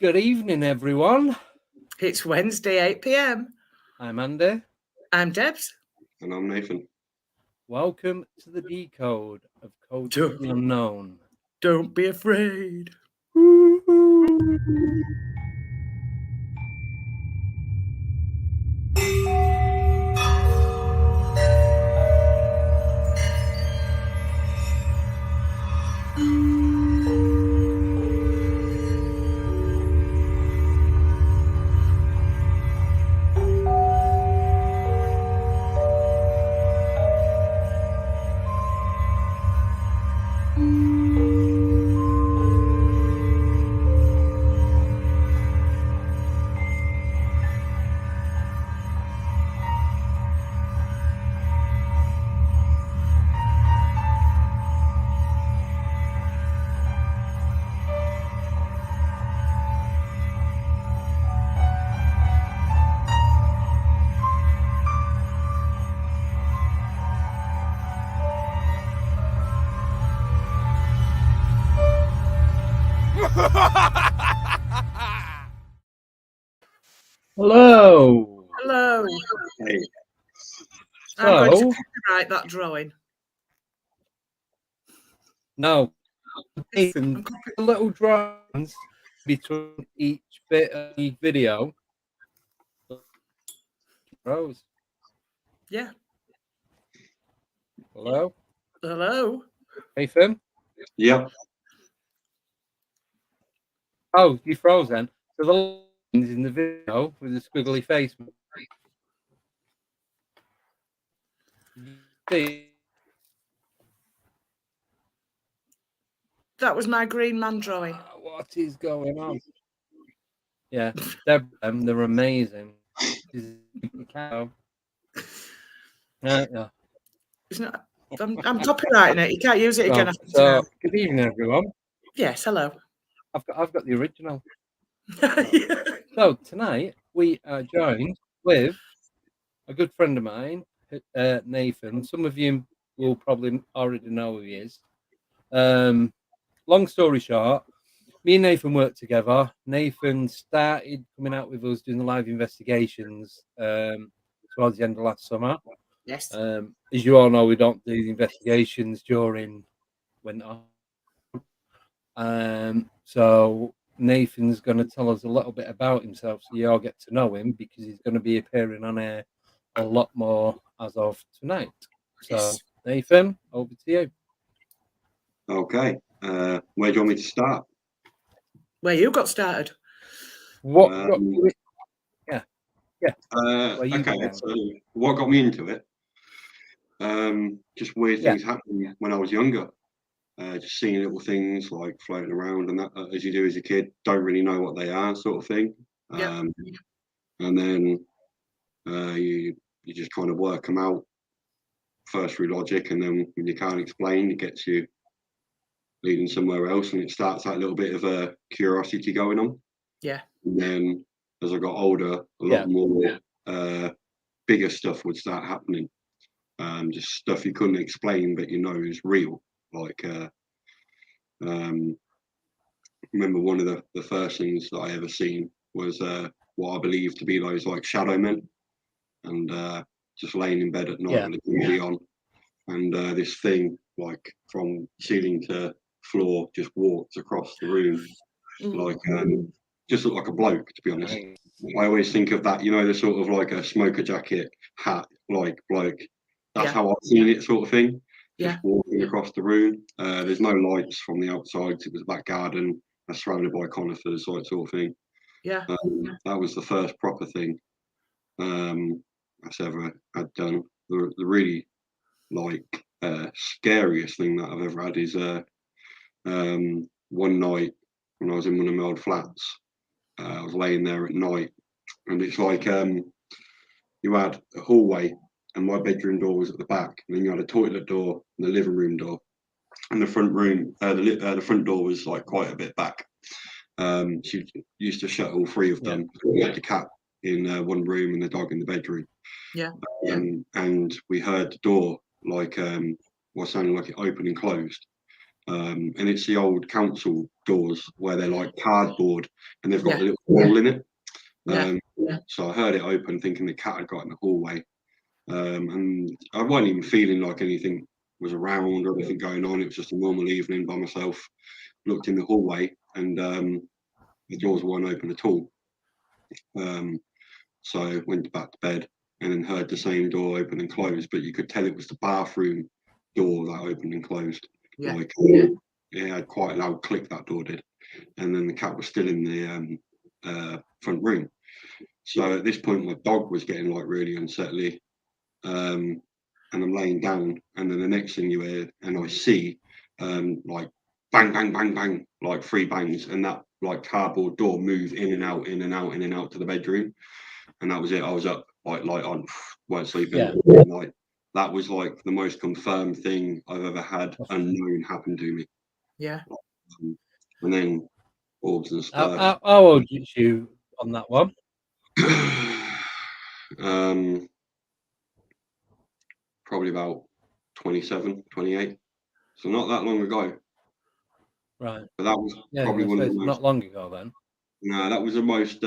Good evening, everyone. It's Wednesday, 8 p.m. I'm Andy. I'm Debs. And I'm Nathan. Welcome to the Decode of Code Sure. the Unknown. Don't be afraid. Hello. Hello. Hey. I'm going So, to copyright that drawing. no, Nathan, I'm copy- the little drawings between each bit of the video. Rose. Yeah. Hello, Hello. Nathan. Yep. Oh, you froze then. So the lines in the video with the squiggly face. See? That was my green man drawing. What is going on? Yeah, they're amazing. Yeah. It's not. I'm copyrighting it. You can't use it again. So, good evening, everyone. Yes. Hello. I've got the original. So tonight we are joined with a good friend of mine, Nathan. Some of you will probably already know who he is. Long story short, me and Nathan worked together. Nathan started coming out with us doing the live investigations towards the end of last summer. Yes. As you all know, we don't do the investigations during winter. So Nathan's going to tell us a little bit about himself, so you all get to know him, because he's going to be appearing on air a lot more as of tonight. So, Yes. Nathan, over to you. Okay. Where do you want me to start? Where you got started? What? Okay. began? So what got me into it? Just weird things happening when I was younger. Just seeing little things like floating around, and that, as you do as a kid, don't really know what they are, sort of thing. Yeah. And then you just kind of work them out first through logic, and then when you can't explain, it gets you leading somewhere else, and it starts that little bit of a curiosity going on. Yeah. And then as I got older, a lot more bigger stuff would start happening. Just stuff you couldn't explain, but you know is real. Like, remember one of the first things that I ever seen was what I believe to be those like shadow men, and just laying in bed at night with the TV on, and this thing like from ceiling to floor just walked across the room, like just looked like a bloke, to be honest. I always think of that, you know, the sort of like a smoker jacket, hat, like bloke. That's how I've seen it, sort of thing. Just walking across the room. There's no lights from the outside. It was a back garden, surrounded by conifers, like sort of thing. Yeah. That was the first proper thing I've ever had done. The really like scariest thing that I've ever had is one night when I was in one of my old flats. I was laying there at night, and it's like you had a hallway, and my bedroom door was at the back, and then you had a toilet door and the living room door, and the front room, the front door was like quite a bit back. She used to shut all three of them. We had the cat in one room and the dog in the bedroom. Yeah. And we heard the door like what sounded like it opened and closed. And it's the old council doors where they're like cardboard and they've got Yeah. a little hole in it. Yeah. So I heard it open, thinking the cat had got in the hallway, and I wasn't even feeling like anything was around or anything going on. It was just a normal evening by myself. Looked in the hallway, and the doors weren't open at all. So went back to bed, and then heard the same door open and close, but you could tell it was the bathroom door that opened and closed. Yeah. Like it had quite a loud click, that door did, and then the cat was still in the front room. So at this point, my dog was getting like really unsettly, and I'm laying down, and then the next thing you hear and I see, like bang, bang, bang, bang, like 3 bangs, and that like cardboard door move in and out, in and out, in and out to the bedroom, and that was it. I was up, like light on, weren't sleeping. Yeah. Like that was like the most confirmed thing I've ever had unknown happen to me. Yeah. And then orbs and stuff. How old is you on that one? Probably about 27, 28. So not that long ago. Right. But that was Yeah, probably one of the most, not long ago then. no, that was the most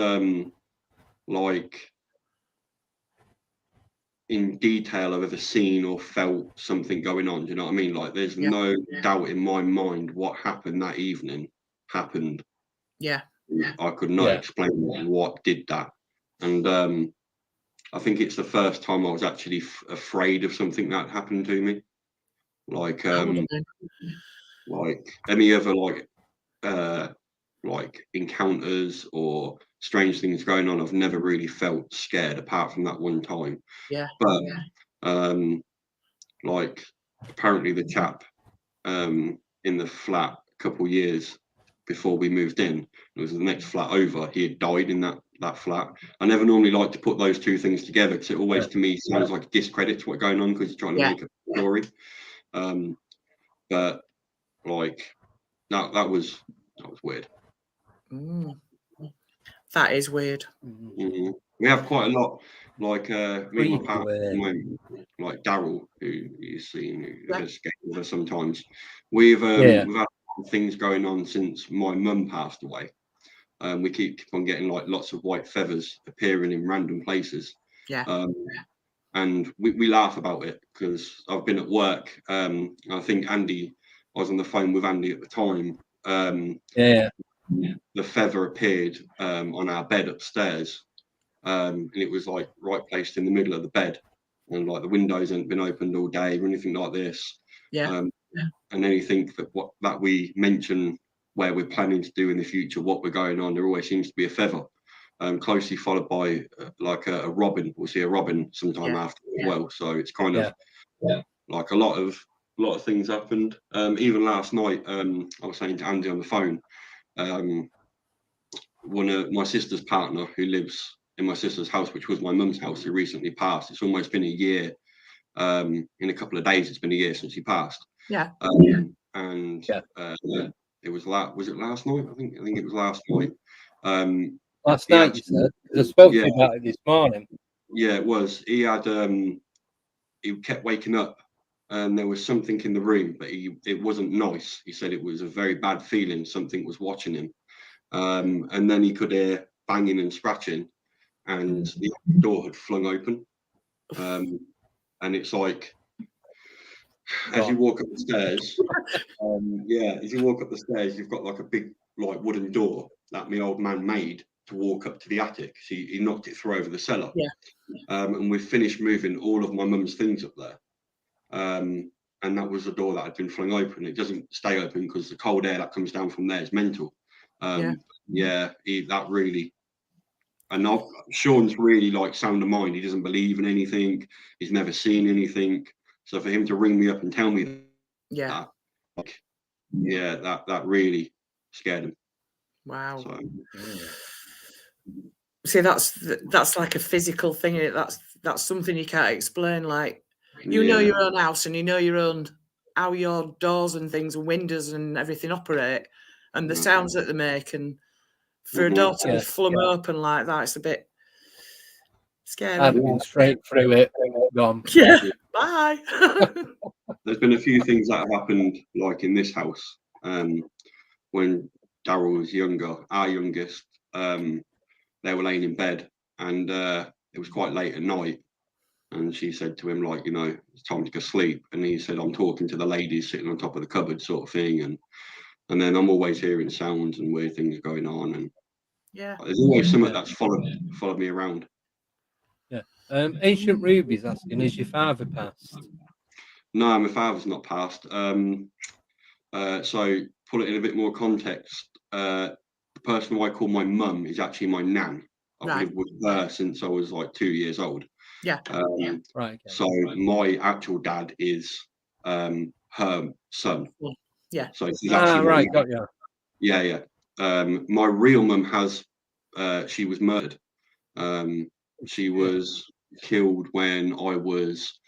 like in detail I've ever seen or felt something going on. Do you know what I mean? Like there's no doubt in my mind what happened that evening happened. Yeah. I could not explain what did that. And I think it's the first time I was actually afraid of something that happened to me. Like any other like encounters or strange things going on, I've never really felt scared apart from that one time. Yeah. But like apparently the chap in the flat a couple years before we moved in, it was the next flat over, he had died in that flat. I never normally like to put those two things together because it always to me sounds like a discredit to what's going on because you're trying to make a story. But like that was weird. That is weird. Mm-hmm. We have quite a lot, like me and my partner, like Daryl, who you've seen, who has skated with us sometimes. We've had things going on since my mum passed away. We keep on getting like lots of white feathers appearing in random places. Yeah. And we laugh about it because I've been at work. I think I was on the phone with Andy at the time. The feather appeared on our bed upstairs, and it was like right placed in the middle of the bed, and like the windows hadn't been opened all day or anything like this. And anything that we mention where we're planning to do in the future, what we're going on, there always seems to be a feather, closely followed by like a robin. We'll see a robin sometime after as well. So it's kind of like a lot of things happened. Even last night, I was saying to Andy on the phone, one of my sister's partner who lives in my sister's house, which was my mum's house, who recently passed. It's almost been a year. In a couple of days, it's been a year since he passed. And it was last night? I think it was last night. Last night, you said. I spoke to you about it this morning. Yeah, it was. He had he kept waking up, and there was something in the room, but it wasn't nice. He said it was a very bad feeling. Something was watching him, and then he could hear banging and scratching, and the door had flung open, and it's like. As you walk up the stairs, as you walk up the stairs, you've got like a big like wooden door that my old man made to walk up to the attic. So he knocked it through over the cellar. And we've finished moving all of my mum's things up there. And that was the door that had been flung open. It doesn't stay open because the cold air that comes down from there is mental. That really. And Sean's really like sound of mind. He doesn't believe in anything. He's never seen anything. So for him to ring me up and tell me that really scared him. Wow. So, see, that's like a physical thing. That's something you can't explain. Like you know your own house and you know your own how your doors and things and windows and everything operate and the sounds that they make, and for a door to be flung open like that, it's Scary. I'd have been straight through it, gone. Yeah. Bye. There's been a few things that have happened, like in this house, when Daryl was younger, our youngest, they were laying in bed, and it was quite late at night, and she said to him, like, it's time to go sleep, and he said, I'm talking to the ladies sitting on top of the cupboard, sort of thing, and then I'm always hearing sounds and weird things going on, and Yeah. there's always something that's followed me around. Yeah. Ancient Ruby's asking, is your father passed? No, my father's not passed. So put it in a bit more context. The person who I call my mum is actually my nan. I've lived with her since I was like 2 years old. Yeah. Right. Okay. So my actual dad is her son. Yeah. So she's actually right, got you. Yeah. My real mum she was murdered. She was killed when I was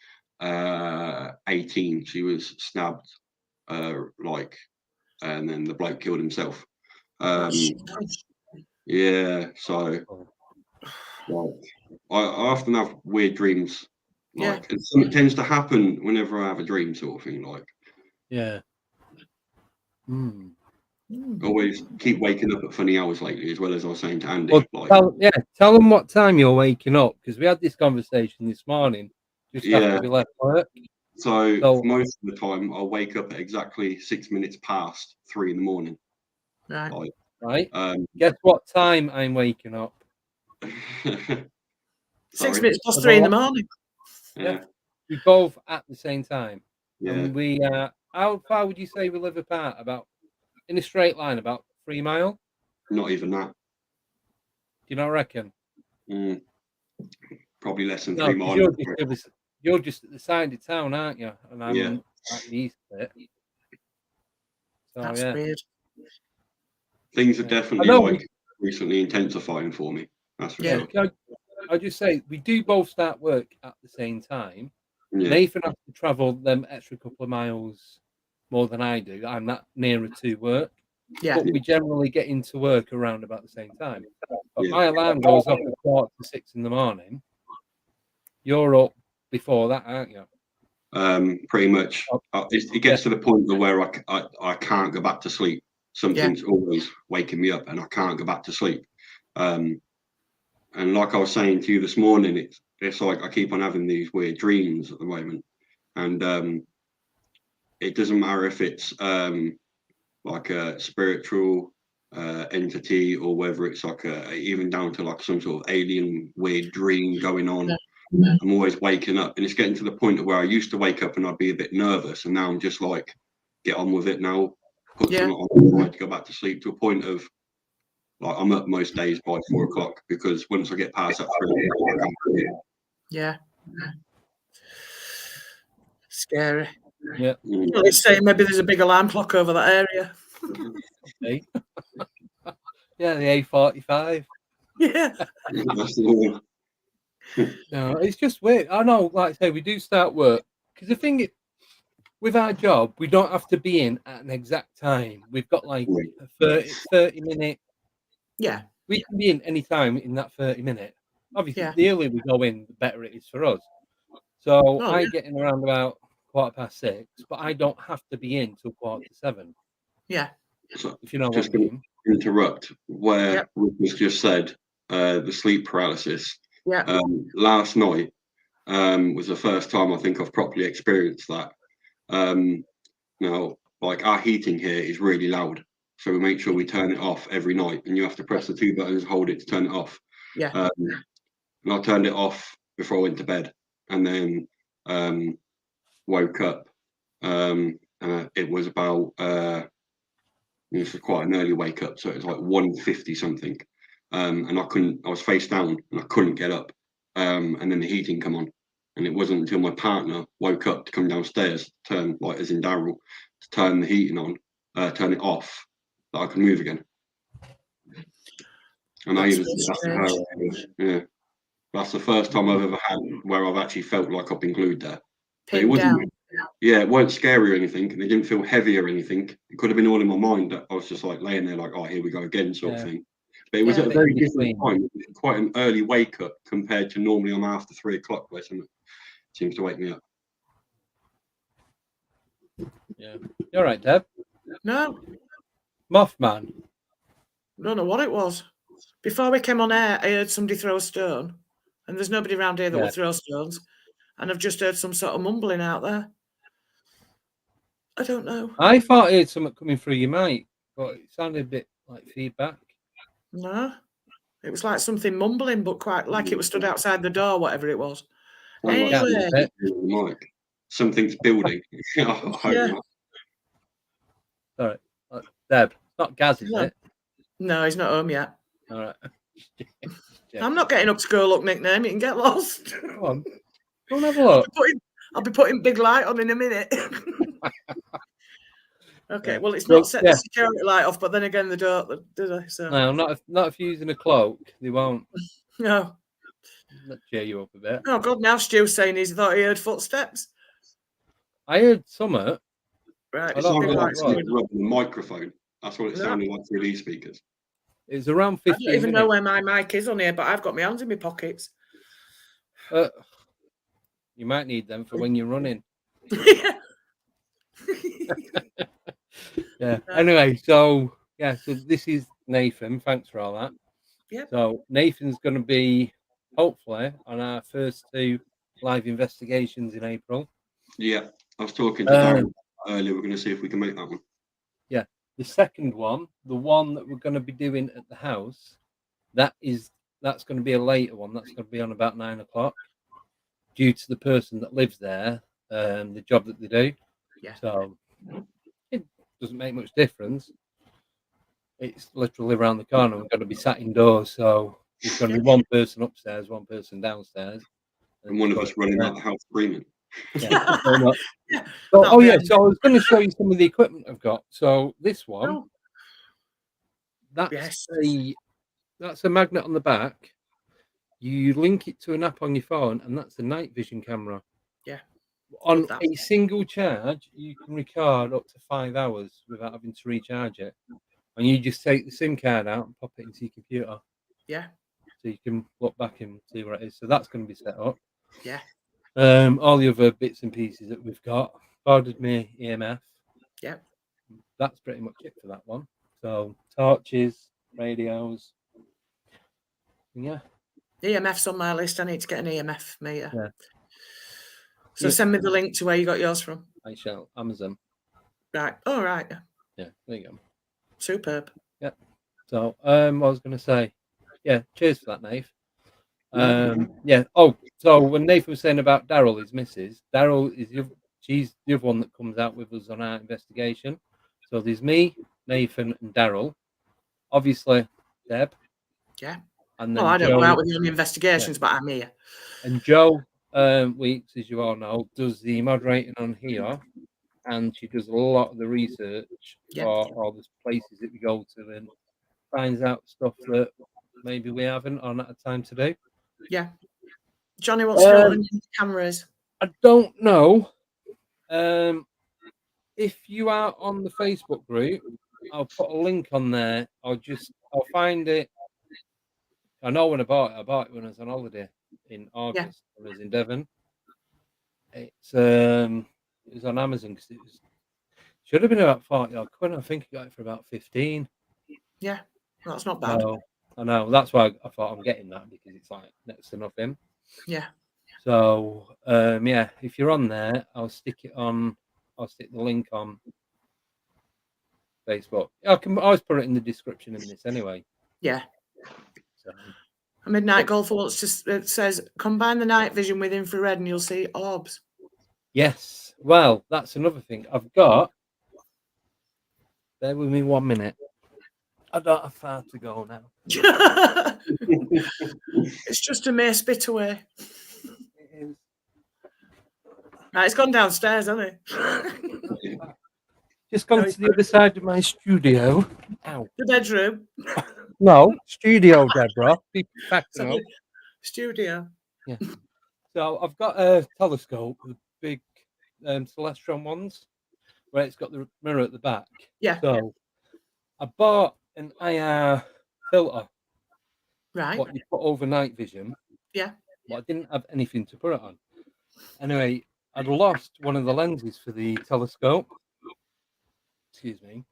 18. She was stabbed, and then the bloke killed himself. Yeah, so I often have weird dreams, and something tends to happen whenever I have a dream, sort of thing. Yeah. Always keep waking up at funny hours lately, as well as I was saying to Andy. Well, tell them what time you're waking up, because we had this conversation this morning. Just after we left work. So most of the time, I'll wake up at exactly 6 minutes past 3 in the morning. Right. Guess what time I'm waking up? 6 minutes past 3 in the morning. Yeah. We both at the same time. Yeah. And we how far would you say we live apart? About in a straight line, about 3 miles? Not even that. Do you not reckon? Probably less than 3 miles. You're just at the side of town, aren't you? And I'm at the east bit. So, that's weird. Things are definitely recently intensifying for me. That's for sure. I'll just say we do both start work at the same time. Yeah. Nathan has to travel them extra couple of miles more than I do. I'm that nearer to work. Yeah. But we generally get into work around about the same time. But my alarm goes off at 5:45 in the morning. You're up before that, aren't you? Pretty much. It gets to the point where I can't go back to sleep. Something's always waking me up, and I can't go back to sleep. And like I was saying to you this morning, it's like I keep on having these weird dreams at the moment, and it doesn't matter if it's like a spiritual entity, or whether it's like even down to like some sort of alien weird dream going on. I'm always waking up, and it's getting to the point where I used to wake up and I'd be a bit nervous, and now I'm just like, get on with it now, put something on to go back to sleep, to a point of like I'm up most days by 4 o'clock, because once I get past that 3 o'clock, yeah, scary. Yeah. Well, it's saying maybe there's a big alarm clock over that area. Yeah, the A45. Yeah. That's the one. No, it's just weird. I know, like I say, we do start work, because the thing is, with our job, we don't have to be in at an exact time. We've got like a 30 minute. Yeah. We can be in any time in that 30 minute. Obviously, the earlier we go in, the better it is for us. So I get in around about 6:15, but I don't have to be in till 7:15. Yeah. So if you know just what I mean. Interrupt where was just said the sleep paralysis. Yeah. Last night was the first time I think I've properly experienced that. Now, like, our heating here is really loud, so we make sure we turn it off every night, and you have to press the 2 buttons, hold it to turn it off. Yeah. And I turned it off before I went to bed, and then woke up. It was about it was quite an early wake up, so it was like 1:50 something. And I was face down and I couldn't get up. And then the heating come on. And it wasn't until my partner woke up to come downstairs, turn, like as in Daryl, to turn the heating on, turn it off, that I could move again. And I even that's the first time I've ever had where I've actually felt like I've been glued there. But it wasn't, it weren't scary or anything, and it didn't feel heavy or anything. It could have been all in my mind that I was just like laying there like, oh, here we go again, sort of thing. But it was Yeah, at a but very in different between. time. It was quite an early wake up compared to normally I'm after 3 o'clock, where something seems to wake me up. Yeah. You're right, Deb. No, Mothman. don't know what it was. Before we came on air, I heard somebody throw a stone, and there's nobody around here that Yeah. will throw stones. And I've just heard some sort of mumbling out there. I don't know. I thought I heard something coming through your mic, but it sounded a bit like feedback. No, it was like something mumbling, but quite like it was stood outside the door, whatever it was. Sounds like Anyway, Yeah. Mike. Something's building. I hope Yeah. not. Sorry. Deb. It's not Gaz, is No. it? No, he's not home yet. All right. I'm not getting up to go look nickname. You can get lost. Go on. Go and have a look. I'll be putting big light on in a minute. Okay, Yeah. well, it's Well, not set yeah. the security light off, but then again, they don't, do they? So No, not if you're using a cloak. They won't. no. That cheer you up a bit. Oh God, now Stu's saying he thought he heard footsteps. I heard summer. Right, I It it's a don't big sounded know like light. what it someone rubbing the microphone. That's what it No. sounded like through these speakers. It's around I 15 don't even know minutes. where my mic is on here, but I've got my hands in my pockets. You might need them for when you're running. Yeah. Anyway, so this is Nathan. Thanks for all that. Yep. So Nathan's going to be hopefully on our first 2 live investigations in April. Yeah, I was talking to Darren earlier. We're going to see if we can make that one. Yeah. The second one, the one that we're going to be doing at the house, that's going to be a later one. That's going to be on about 9 o'clock, due to the person that lives there, the job that they do. Yeah. So it doesn't make much difference. It's literally around the corner. We're going to be sat indoors, so there's going to be one person upstairs, one person downstairs, And one of us running out the house screaming. Yeah. Yeah. So, That'll be so I was going to show you some of the equipment I've got. So this one, Oh, that's yes. a magnet on the back. You link it to an app on your phone, and that's a night vision camera. Yeah. On Love that. a single charge, you can record up to 5 hours without having to recharge it. And you just take the SIM card out and pop it into your computer. Yeah. So you can look back and see where it is. So that's going to be set up. Yeah. All the other bits and pieces that we've got. Ordered me EMF. Yep. That's pretty much it for that one. So torches, radios. Yeah. EMF's on my list. I need to get an EMF meter. Yeah. So send me the link to where you got yours from. I shall. Amazon. Right. All right. Yeah, there you go. Superb. So I was going to say, yeah, cheers for that, Nate. Yeah. Oh, so when Nathan was saying about Daryl, his missus, Daryl is she's the other one that comes out with us on our investigation. So there's me, Nathan, and Daryl. Obviously, Deb. Yeah. And then Well, I don't Joe, go out with you on investigations, but I'm here. And Joe Weeks, as you all know, does the moderating on here, and she does a lot of the research for all the places that we go to and finds out stuff that maybe we haven't or not had time to do. Yeah. Johnny, what's filming the cameras? I don't know. If you are on the Facebook group, I'll put a link on there. I'll find it. I know when I bought it when I was on holiday in August. I was in Devon. It was on Amazon because should have been about 40 odd quid. I think I got it for about 15. Yeah, well, that's not bad. So, I know that's why I thought I'm getting that, because it's like next to nothing. Yeah. So yeah, if you're on there, I'll stick the link on Facebook. I can always put it in the description in this anyway. Yeah. So. A Midnight Golfer it says combine the night vision with infrared and you'll see orbs. Yes. Well, that's another thing. I've got. Bear with me 1 minute. I don't have far to go now. It's just a mere spit away. It is. Right, it's gone downstairs, hasn't it? Just gone to the other side of my studio. Ow. The bedroom. No, studio, Deborah. Be facting up. Studio. Yeah. So I've got a telescope, the big Celestron ones, where it's got the mirror at the back. Yeah. So I bought an IR filter Right. what you put over night vision. Yeah. But I didn't have anything to put it on. Anyway, I'd lost one of the lenses for the telescope. Excuse me.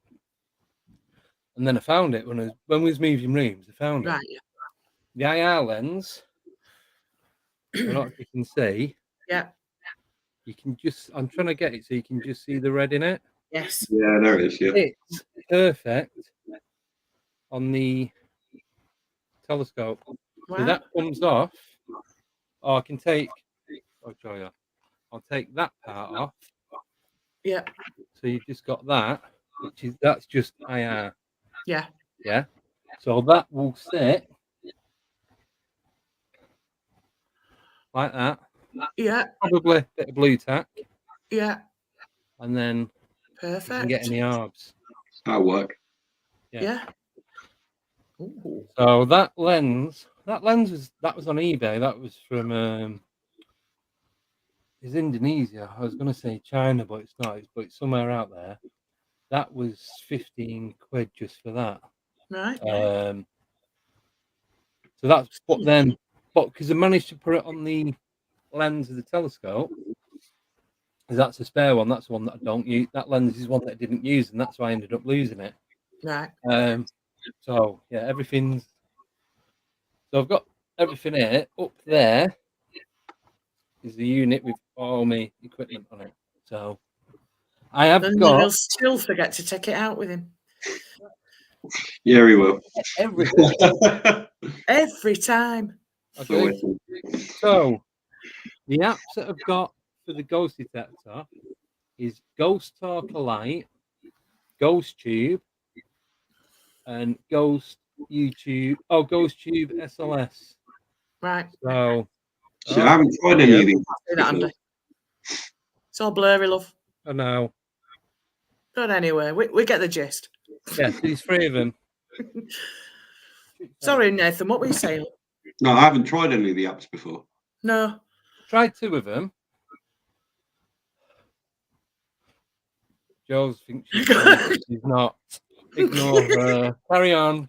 And then I found it when we was moving rooms. I found Right. it. The IR lens. I don't know if you can see. Yeah. You can just. I'm trying to get it so you can just see the red in it. Yes. Yeah, there it is. Yeah. It's perfect on the telescope. Wow. So that comes off. Oh, I can take. Oh, Joya. I'll take that part off. Yeah. So you've just got that, that's just IR. Yeah. Yeah. So that will sit like that. Yeah. Probably a bit of blue tack. Yeah. And then Perfect. you can get any arbs. That'll work. Yeah. Ooh. So that lens was on eBay. That was from it's Indonesia. I was going to say China, but it's not. It's somewhere out there. That was 15 quid just for that. Right. So that's what then. But because I managed to put it on the lens of the telescope, because that's a spare one. That's the one that I don't use. That lens is one that I didn't use, and that's why I ended up losing it. Right. So yeah, everything's. So I've got everything here. Up there is the unit with all my equipment on it. So I have And got he'll still forget to take it out with him. Yeah, he will. everything. Every time. Okay. So the apps that I've got for the ghost detector is Ghost Talker Lite, Ghost Tube, and Ghost YouTube. Oh, Ghost Tube SLS. Right. So See, I haven't tried any of these. See that, Andy? It's all blurry, love. I know. But anyway, we get the gist. Yeah, these three of them. Sorry, Nathan, what were you saying? No, I haven't tried any of the apps before. No. Tried two of them. Joe's thinks she's not. Ignore her. Carry on.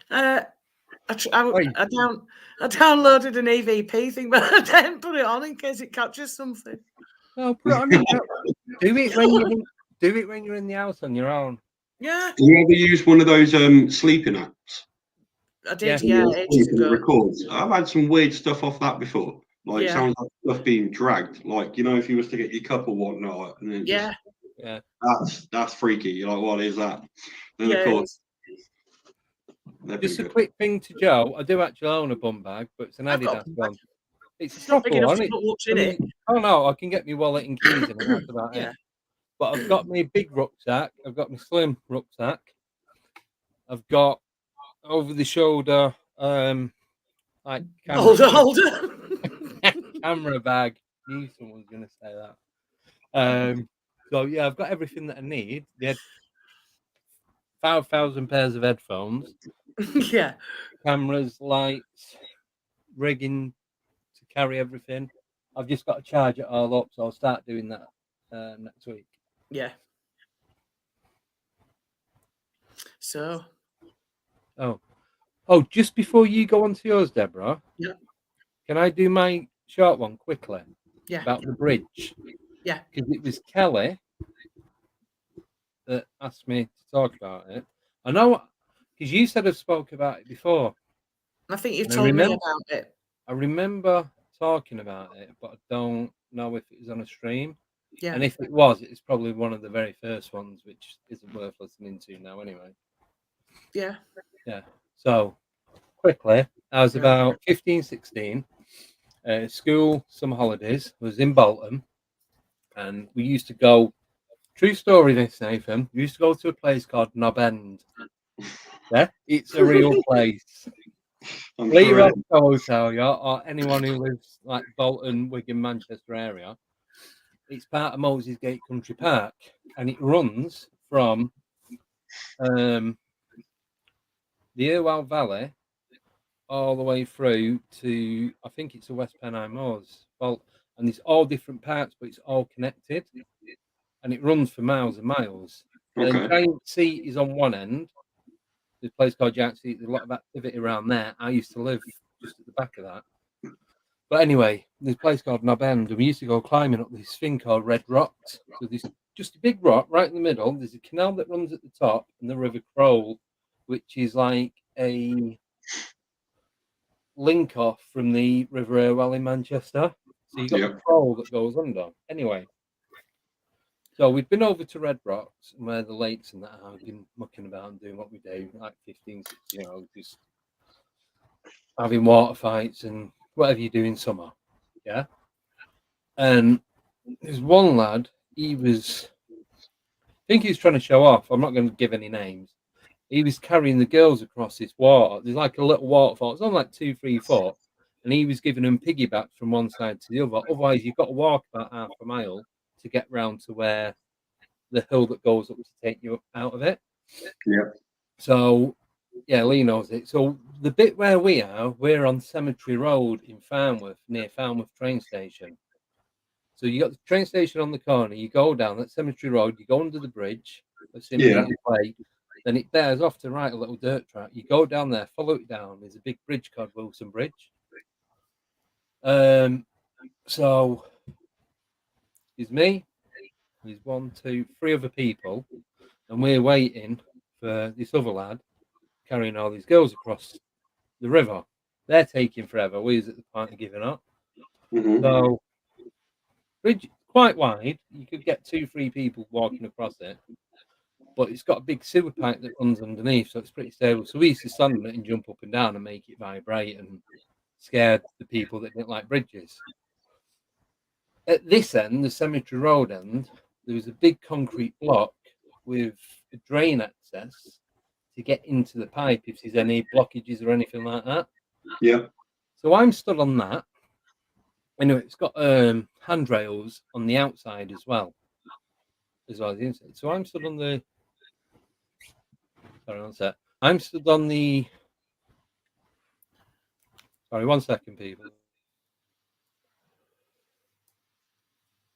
I downloaded an EVP thing, but I didn't put it on in case it captures something. No, put it on. Do it when you're in the house on your own. Yeah. Do you ever use one of those sleeping apps? I did, Yeah. ages ago. Records. I've had some weird stuff off that before. Like Yeah. sounds like stuff being dragged. Like, you know, if you was to get your cup or whatnot, and then Yeah. Yeah. That's freaky. You're like, what is that? Then Yeah, of it course. Just a quick thing to Joe. I do actually own a bum bag, but it's an I've got a Adidas bum one. It's a It's not proper big enough one. to put much in it. Oh no, I can get my wallet and keys in it. That's about Yeah. it. But I've got my big rucksack. I've got my slim rucksack. I've got over the shoulder, like Holder. camera bag. Knew someone was going to say that. So yeah, I've got everything that I need. They had 5,000 pairs of headphones, Yeah. cameras, lights, rigging to carry everything. I've just got to charge it all up, so I'll start doing that next week. Yeah. So. Oh, just before you go on to yours, Deborah. Yeah. Can I do my short one quickly? Yeah. About the bridge. Yeah. Because it was Kelly that asked me to talk about it. I know, because you said I've spoke about it before. I think you've And I told me remember- about it. I remember talking about it, but I don't know if it was on a stream. Yeah. And if it was, it's probably one of the very first ones, which isn't worth listening to now anyway. Yeah. Yeah. So, quickly, I was Yeah. about 15, 16. School, summer holidays, was in Bolton. And we used to go, true story this, Nathan, we used to go to a place called Knob End. Yeah, it's a real place. I'm Leave sure off the hotel, yeah, or anyone who lives like Bolton, Wigan, Manchester area. It's part of Moses Gate Country Park, and it runs from the Irwell Valley all the way through to, I think it's the West Pennine Moors, and it's all different parts, but it's all connected, and it runs for miles and miles. Okay. The giant seat is on one end, There's a place called Giant Sea. There's a lot of activity around there. I used to live just at the back of that. But anyway, there's a place called Knob End, and we used to go climbing up this thing called Red Rocks. So there's just a big rock right in the middle. There's a canal that runs at the top, and the River Crowle, which is like a link off from the River Irwell in Manchester. So you got the Crowle that goes under. Anyway, so we've been over to Red Rocks, and where the lakes and that are. We've been mucking about and doing what we do, like 15, 16, just having water fights and whatever you do in summer. Yeah. And there's one lad, I think he was trying to show off. I'm not going to give any names. He was carrying the girls across this water. There's like a little waterfall. It's only like 2-3 foot. And he was giving them piggybacks from one side to the other. Otherwise, you've got to walk about half a mile to get round to where the hill that goes up to take you out of it. Yeah. So, yeah, Lee knows it. So the bit where we're on Cemetery Road in Farnworth, near Farnworth train station. So you got the train station on the corner. You go down that Cemetery Road. You go under the bridge. Then it bears off to right a little dirt track. You go down there, follow it down. There's a big bridge called Wilson Bridge. So there's me. There's 1, 2, 3 other people, and we're waiting for this other lad carrying all these girls across the river. They're taking forever. We're at the point of giving up. Mm-hmm. So bridge quite wide. You could get 2-3 people walking across it, but it's got a big sewer pipe that runs underneath, so it's pretty stable. So we used to stand on it and jump up and down and make it vibrate and scared the people that didn't like bridges. At this end, the Cemetery Road end, there was a big concrete block with a drain access to get into the pipe if there's any blockages or anything like that. Yeah. So I'm stood on that. Anyway, it's got handrails on the outside as well as the inside. So I'm stood on the. Sorry, one sec. I'm stood on the. Sorry, 1 second, people.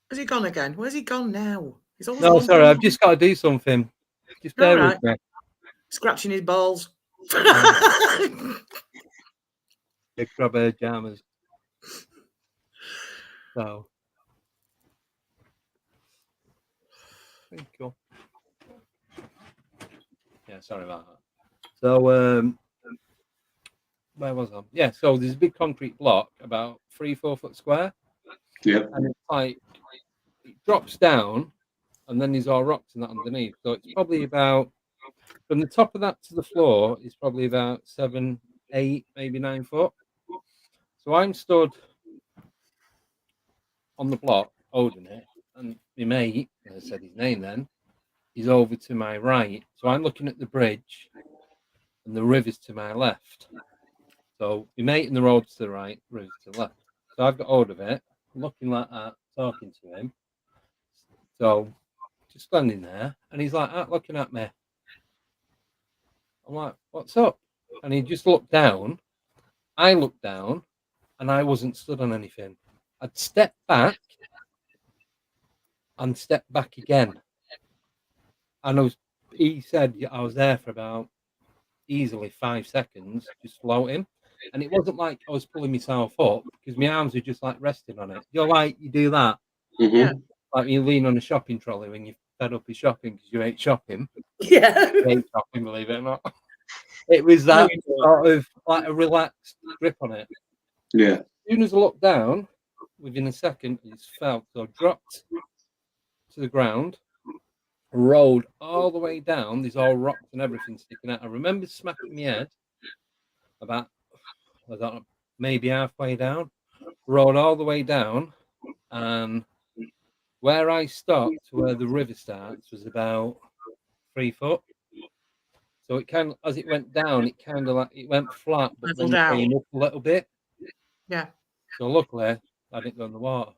Has he gone again? Where's he gone now? He's always No, sorry, I've just got to do something. Just bear with me. Scratching his balls. Big rubber jammers. So, thank you. Yeah, sorry about that. So, where was I? Yeah, so there's a big concrete block about 3-4 foot square. Yeah. And it's like it drops down, and then there's all rocks and that underneath. So it's probably about from the top of that to the floor is probably about 7, 8, maybe 9 foot. So I'm stood on the block holding it, and my mate, I said his name then, is over to my right. So I'm looking at the bridge, and the river's to my left. So my mate in the road's to the right, river's to the left. So I've got hold of it, looking like that, talking to him. So just standing there, and he's like that, looking at me. I'm like, what's up? And he just looked down. I looked down, and I wasn't stood on anything. I'd stepped back and stepped back again. And he said I was there for about easily 5 seconds, just floating. And it wasn't like I was pulling myself up because my arms were just like resting on it. You're like, you do that. Mm-hmm. Yeah. Like you lean on a shopping trolley when you're fed up with shopping because you hate shopping. Yeah. You hate shopping, believe it or not. It was that sort of like a relaxed grip on it. Yeah. As soon as I looked down, within a second, it just fell. So I dropped to the ground, rolled all the way down. There's all rocks and everything sticking out. I remember smacking my head about, I don't know, maybe halfway down. Rolled all the way down, and where I stopped to where the river starts was about 3 foot. So it kind of, as it went down, it kind of like it went flat, but then it came up a little bit. Yeah. So luckily, I didn't go in the water.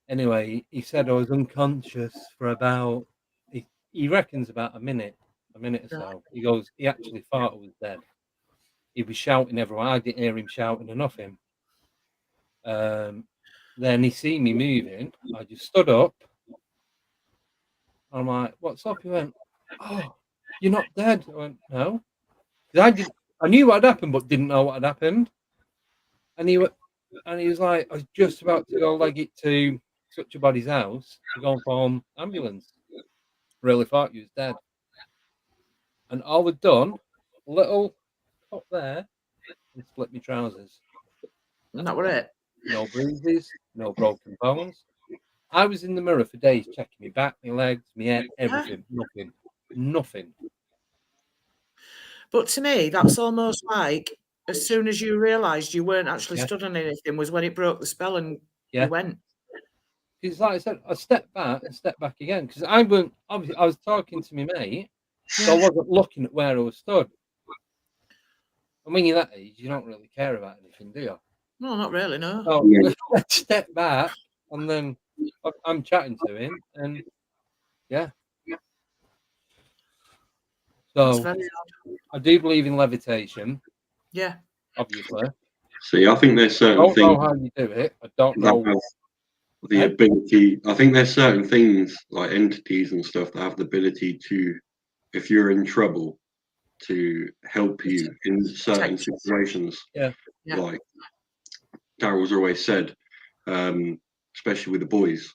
Anyway, he said I was unconscious for about, he reckons about a minute or so. He goes, he actually thought I was dead. He was shouting everyone. I didn't hear him shouting or nothing. Then he seen me moving. I just stood up. I'm like, what's up? He went, oh, you're not dead. I went, no. Because I knew what had happened, but didn't know what had happened. And he was like, I was just about to go leg it to such a body's house to go and phone ambulance. Really thought he was dead. And all we'd done, a little cut there, and split my trousers. And that were it. No bruises, no broken bones. I was in the mirror for days checking my back, my legs, my head, everything. Nothing. But to me, that's almost like as soon as you realised you weren't actually stood on anything was when it broke the spell and you went. Because like I said, I stepped back and stepped back again because I was talking to my mate, so I wasn't looking at where I was stood. And when you're that age, you don't really care about anything, do you? No, not really, no. So I stepped back and then I'm chatting to him and So I do believe in levitation. Yeah. Obviously. See, I think there's certain things. I don't know how you do it. I don't know the ability. I think there's certain things like entities and stuff that have the ability to, if you're in trouble, to help you in certain situations. Yeah. Like Daryl's always said, especially with the boys,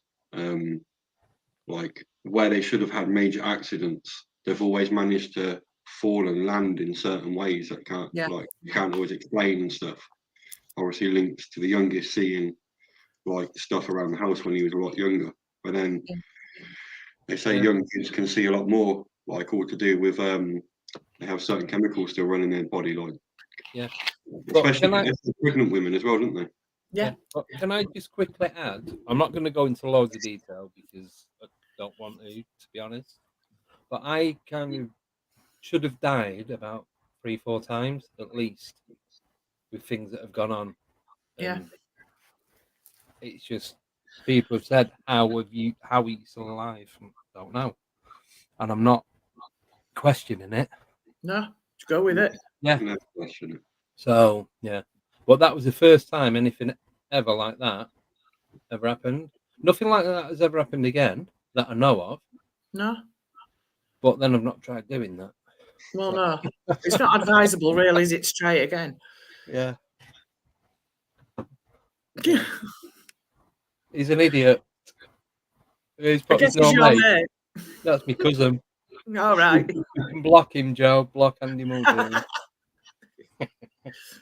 like where they should have had major accidents, they've always managed to fall and land in certain ways that you can't always explain and stuff. Obviously links to the youngest seeing like stuff around the house when he was a lot younger. But then they say young kids can see a lot more, like all to do with they have certain chemicals still running in their body, like especially pregnant women as well, don't they? Yeah. But can I just quickly add? I'm not going to go into loads of detail because I don't want to be honest. But I kind of should have died about 3-4 times at least with things that have gone on. Yeah. It's just people have said, how are you still alive? I don't know. And I'm not questioning it. No, just go with it. Yeah. So but that was the first time anything ever like that ever happened. Nothing like that has ever happened again that I know of. No. But then I've not tried doing that. Well, no. It's not advisable, really, is it, to try it again? Yeah. He's an idiot. He's probably mate. That's my cousin. All right. You can block him, Joe. Block Andy Muldoon.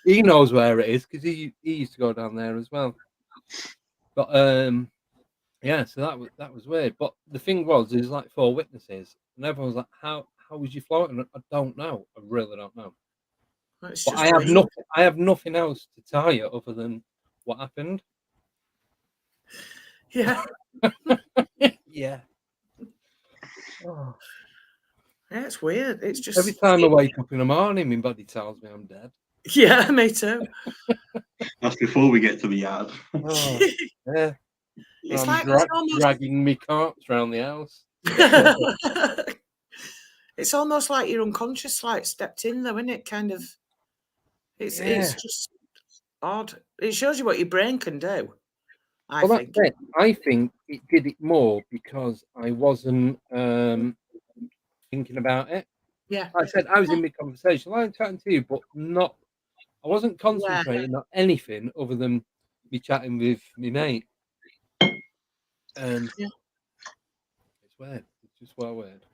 He knows where it is because he used to go down there as well. But so that was weird. But the thing was, there's like 4 witnesses, and everyone was like, "How was you floating?" I don't know. I really don't know. But I have nothing else to tell you other than what happened. Yeah. Yeah. Oh. Yeah, it's weird. It's just every time I wake up in the morning, my body tells me I'm dead. Yeah, me too. That's before we get to the yard. Oh, yeah. It's dragging me carts around the house. It's almost like you're unconscious, like stepped in though, isn't it? Kind of. It's just odd. It shows you what your brain can do. I think it did it more because I wasn't thinking about it. Yeah. Like I said, I was in mid conversation, like chatting to you, but I wasn't concentrating on anything other than me chatting with my mate. And it's weird. It's just well weird.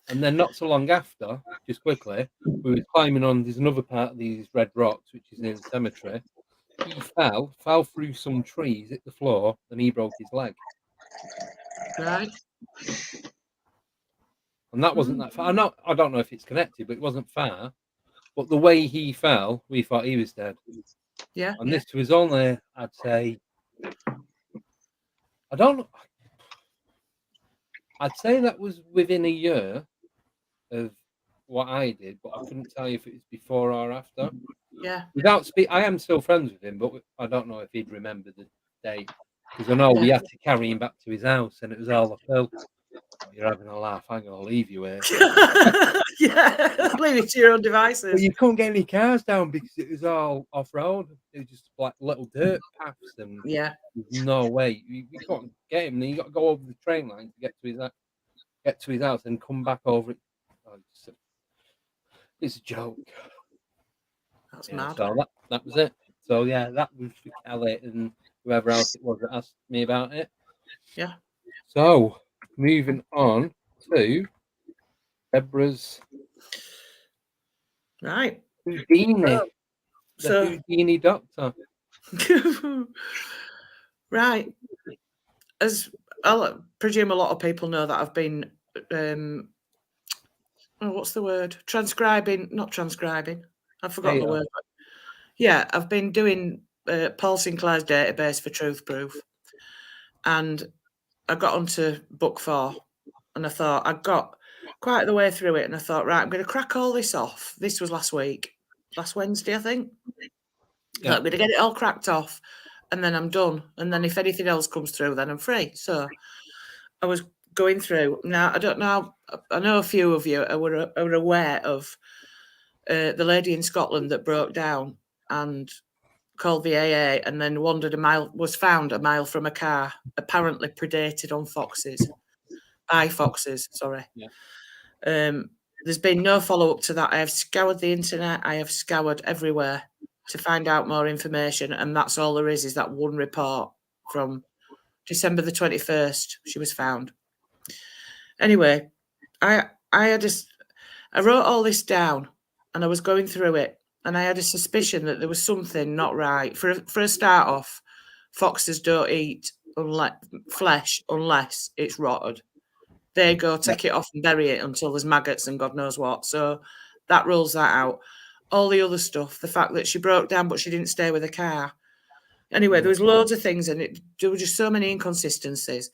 And then not so long after, just quickly, we were climbing on. There's another part of these red rocks, which is near the cemetery. He fell through some trees, hit the floor, and he broke his leg. Right. And that wasn't that far. I don't know if it's connected, but it wasn't far. But the way he fell, we thought he was dead. Yeah. And this was only, I'd say, I don't know. I'd say that was within a year of what I did, but I couldn't tell you if it was before or after. Yeah. I am still friends with him, but I don't know if he'd remember the date because I know we had to carry him back to his house, and it was all uphill. Oh, you're having a laugh. I'm going to leave you here. Yeah, leave it to your own devices. Well, you couldn't get any cars down because it was all off road. It was just like little dirt paths, and there's no way you couldn't get him. Then you got to go over the train line to get to his house and come back over it. It's a joke. That's Yeah, mad. so that was it. So yeah, that was Kelly and whoever else it was that asked me about it. Yeah. So moving on to Deborah's Right. Houdini, the So Houdini doctor. right. As I'll presume a lot of people know that I've been what's the word? Not transcribing. I've forgotten the word. Yeah, I've been doing Paul Sinclair's database for Truth Proof. And I got onto book 4 and I thought I got quite the way through it and I thought, right, I'm going to crack all this off. This was last Wednesday, I think. Yeah. I'm going to get it all cracked off and then I'm done. And then if anything else comes through, then I'm free. So I was going through. Now, I don't know. I know a few of you are aware of the lady in Scotland that broke down and called the AA and then was found a mile from a car, apparently predated on by foxes, sorry. Yeah. There's been no follow-up to that. I have scoured the internet. I have scoured everywhere to find out more information. And that's all there is that one report from December the 21st. She was found. Anyway, I wrote all this down and I was going through it and I had a suspicion that there was something not right. For a start off, foxes don't eat flesh unless it's rotted. They go take it off and bury it until there's maggots and God knows what. So that rules that out. All the other stuff, the fact that she broke down but she didn't stay with the car. Anyway, there was loads of things and there were just so many inconsistencies.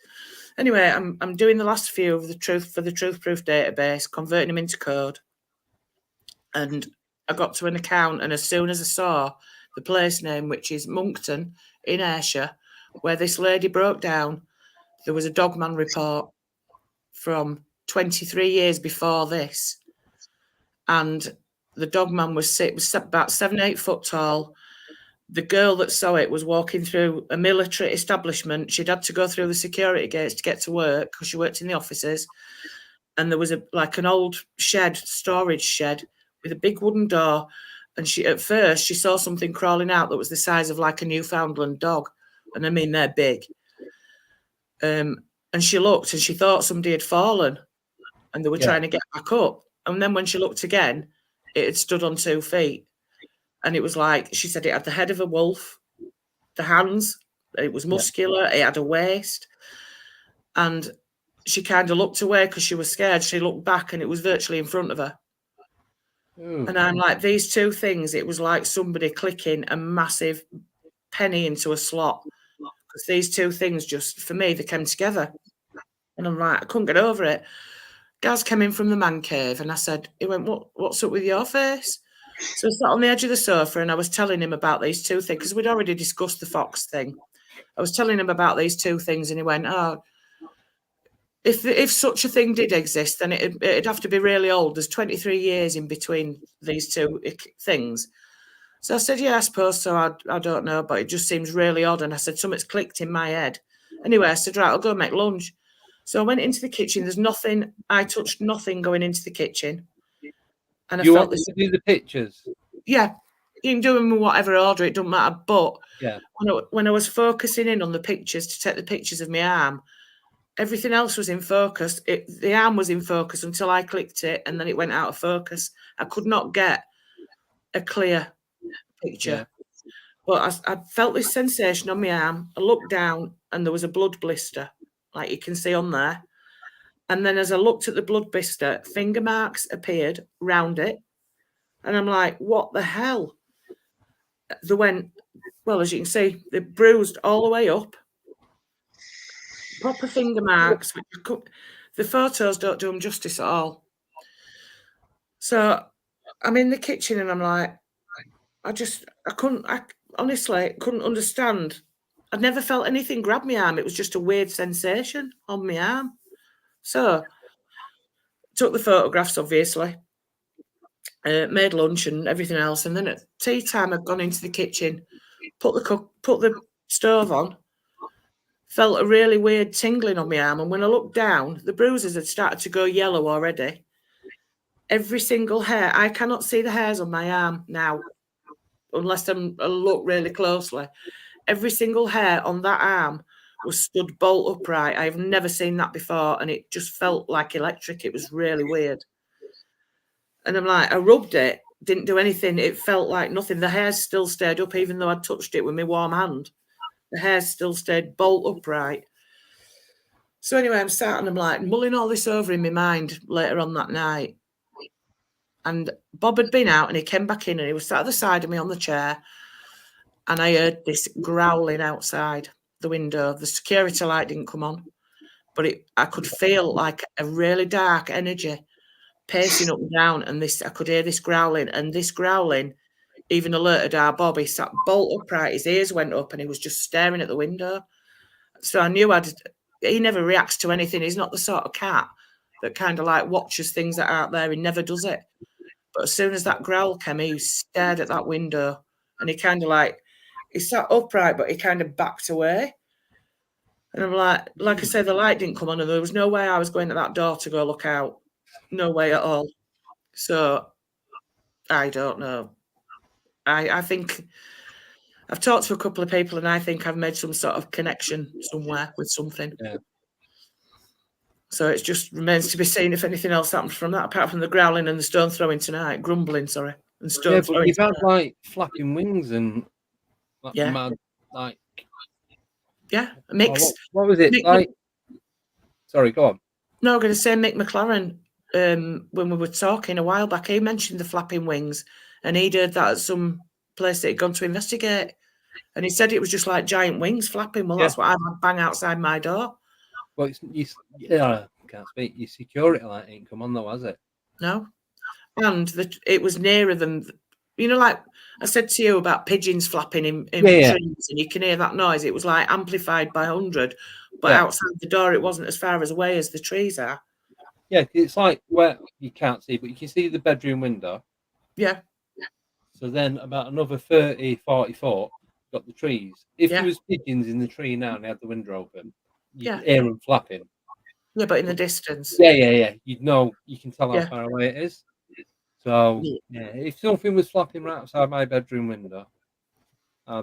Anyway, I'm doing the last few of the Truth Proof database, converting them into code. And I got to an account and as soon as I saw the place name, which is Moncton in Ayrshire, where this lady broke down, there was a Dogman report from 23 years before this. And the Dogman was about 7-8 foot tall. The girl that saw it was walking through a military establishment. She'd had to go through the security gates to get to work because she worked in the offices. And there was an old storage shed with a big wooden door. And at first she saw something crawling out that was the size of like a Newfoundland dog. And I mean, they're big. And she looked and she thought somebody had fallen and they were trying to get back up. And then when she looked again, it had stood on 2 feet. And it was like, she said it had the head of a wolf, the hands, it was muscular, it had a waist. And she kind of looked away because she was scared. She looked back and it was virtually in front of her. Ooh. And I'm like, these two things, it was like somebody clicking a massive penny into a slot. Because these two things just, for me, they came together. And I'm like, I couldn't get over it. Gaz came in from the man cave and he went, what's up with your face? So I sat on the edge of the sofa and I was telling him about these two things because we'd already discussed the fox thing. I was telling him about these two things and he went, oh, if such a thing did exist, then it'd have to be really old. There's 23 years in between these two things. So I said, yeah, I suppose so. I don't know, but it just seems really odd. And I said, something's clicked in my head. Anyway, I said, right, I'll go make lunch. So I went into the kitchen. There's nothing. I touched nothing going into the kitchen. And you want to do the pictures? Yeah, you can do them in whatever order. It doesn't matter. But yeah, when I was focusing in on the pictures to take the pictures of my arm, everything else was in focus. The arm was in focus until I clicked it, and then it went out of focus. I could not get a clear picture. Yeah. But I felt this sensation on my arm. I looked down, and there was a blood blister, like you can see on there. And then as I looked at the blood blister, finger marks appeared round it. And I'm like, what the hell? They went, well, as you can see, they bruised all the way up. Proper finger marks. The photos don't do them justice at all. So I'm in the kitchen and I'm like, I honestly couldn't understand. I'd never felt anything grab my arm. It was just a weird sensation on my arm. So took the photographs, obviously, made lunch and everything else. And then at tea time, I'd gone into the kitchen, put the stove on, felt a really weird tingling on my arm. And when I looked down, the bruises had started to go yellow already. every single hair. I cannot see the hairs on my arm now, unless I look really closely. Every single hair on that arm was stood bolt upright. I've never seen that before, and it just felt like electric. It was really weird. And I'm like, I rubbed it, didn't do anything. It felt like nothing. The hair still stayed up, even though I touched it with my warm hand. The hair still stayed bolt upright. So anyway, I'm sat and I'm like mulling all this over in my mind later on that night. And Bob had been out and he came back in and he was sat at the side of me on the chair. And I heard this growling outside the window. The security light didn't come on, but I could feel like a really dark energy pacing up and down. And I could hear this growling, and this growling even alerted our Bob. He sat bolt upright, his ears went up, and he was just staring at the window. So I knew he never reacts to anything. He's not the sort of cat that kind of like watches things that are out there. He never does it. But as soon as that growl came, he stared at that window, and he kind of like, he sat upright, but he kind of backed away. And I'm like I said, the light didn't come on, and there was no way I was going to that door to go look out. No way at all. So I don't know. I think I've talked to a couple of people, and I think I've made some sort of connection somewhere with something. Yeah. So it just remains to be seen if anything else happens from that, apart from the growling and the stone throwing tonight. Grumbling, sorry. And stone Yeah, throwing but you've had tonight. like flapping wings and like, Yeah. mad, like, yeah, a mix. What was it like? Sorry, go on. No, I'm going to say Mick McLaren, when we were talking a while back, he mentioned the flapping wings, and he'd heard that at some place that he'd gone to investigate. And he said it was just like giant wings flapping. Well, that's what I've had bang outside my door. Well, I can't speak. Your security light ain't come on though, has it? No. And it was nearer than, you know, like I said to you about pigeons flapping in trees, and you can hear that noise. It was like amplified by 100, but outside the door, it wasn't as far away as the trees are. Yeah, it's like where you can't see, but you can see the bedroom window. Yeah. So then about another 30, 40 foot, got the trees. If there was pigeons in the tree now and they had the window open, you could hear them flapping. Yeah, but in the distance. Yeah. You'd know, you can tell how far away it is. So, if something was flapping right outside my bedroom window, I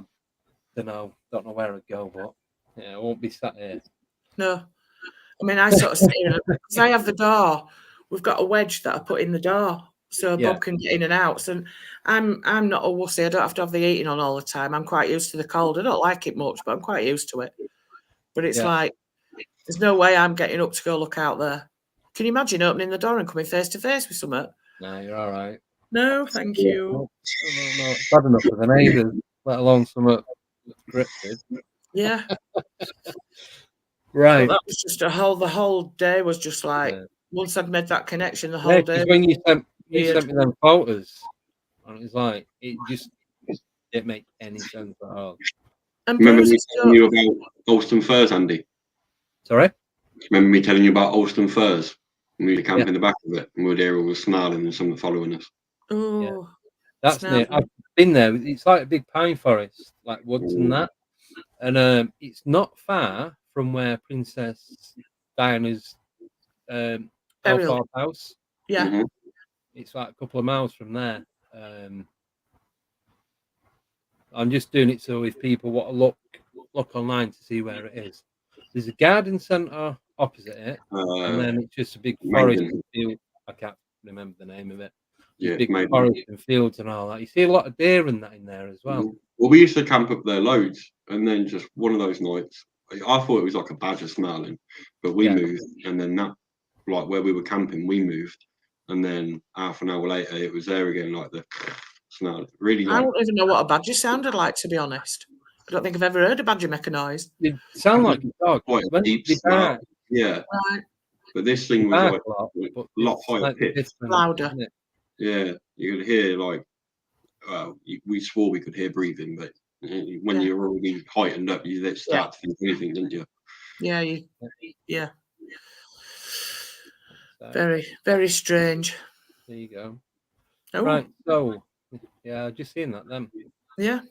don't know where I'd go, but I won't be sat here. No. I mean, I sort of sit here, because I have the door. We've got a wedge that I put in the door so Bob can get in and out. So I'm not a wussy. I don't have to have the heating on all the time. I'm quite used to the cold. I don't like it much, but I'm quite used to it. But it's like, there's no way I'm getting up to go look out there. Can you imagine opening the door and coming face to face with something? No, you're all right. No, thank you. No, it's bad enough for the neighbours, let alone something scripted. Yeah. Right. But that was just the whole day was just like, once I'd made that connection, the whole day. When you sent me them photos, and it was like, it just didn't make any sense at all. And remember me telling you about Alston Firs, Andy? Sorry? Remember me telling you about Alston Firs? And we were camping in the back of it, and we were there, we were snarling and someone following us. Oh, that's near. I've been there. It's like a big pine forest, like woods and that. And it's not far from where Princess Diana's house. Yeah. Mm-hmm. It's like a couple of miles from there. I'm just doing it so if people want to look online to see where it is. There's a garden centre opposite it, and then it's just a big forest and field. I can't remember the name of it. Big forest and fields and all that. You see a lot of deer and that in there as well. Well, we used to camp up there loads, and then just one of those nights, I thought it was like a badger snarling, but we moved, and then that, like where we were camping, we moved, and then half an hour later, it was there again, like the snarl. Really, I don't even know what a badger sounded like, to be honest. I don't think I've ever heard a badger make a noise. It sound like a dog. Quite a deep snarl. Yeah. Right. But this thing was like a lot higher pitched. Louder. Yeah, you could hear like, we swore we could hear breathing, but when you're already heightened up, you start to think anything, didn't you? Yeah, yeah. Very, very strange. There you go. Oh. Right, so just seeing that then. Yeah.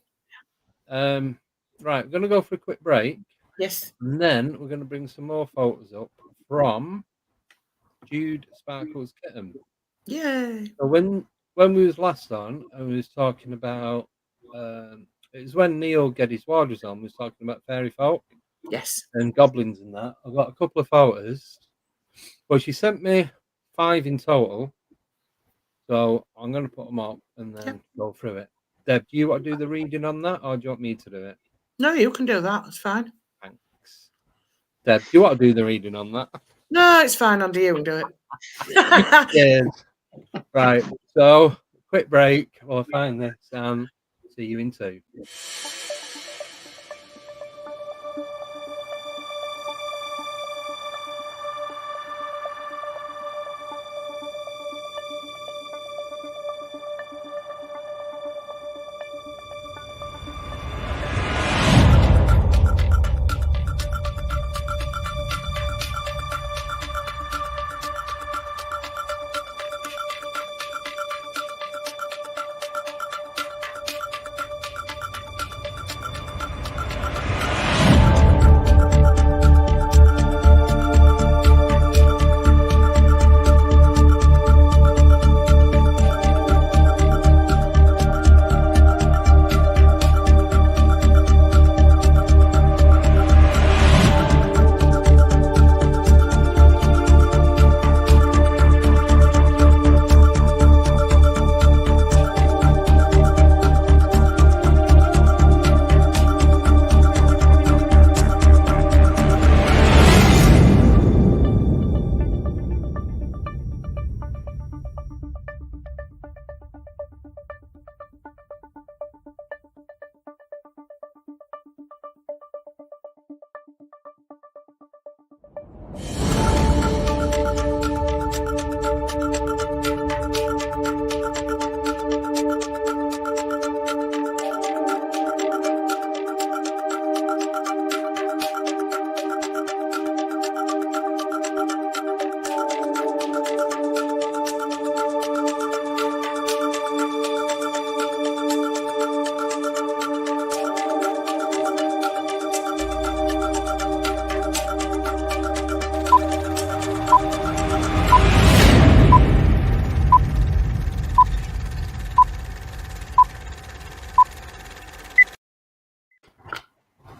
Right, we're gonna go for a quick break. Yes. And then we're gonna bring some more photos up from Jude Sparkle's kitten. Yay! So when we was last on, and we was talking about, it was when Neil Geddes Ward was on. We was talking about fairy folk Yes. and goblins and that. I've got a couple of photos. Well, she sent me 5 in total, so I'm going to put them up and then go through it. Deb, do you want to do the reading on that, or do you want me to do it? No, you can do that. It's fine. Thanks. Deb, do you want to do the reading on that? No, it's fine. Under you and do it. Yes. Right. So, quick break. We'll find this. See you in 2.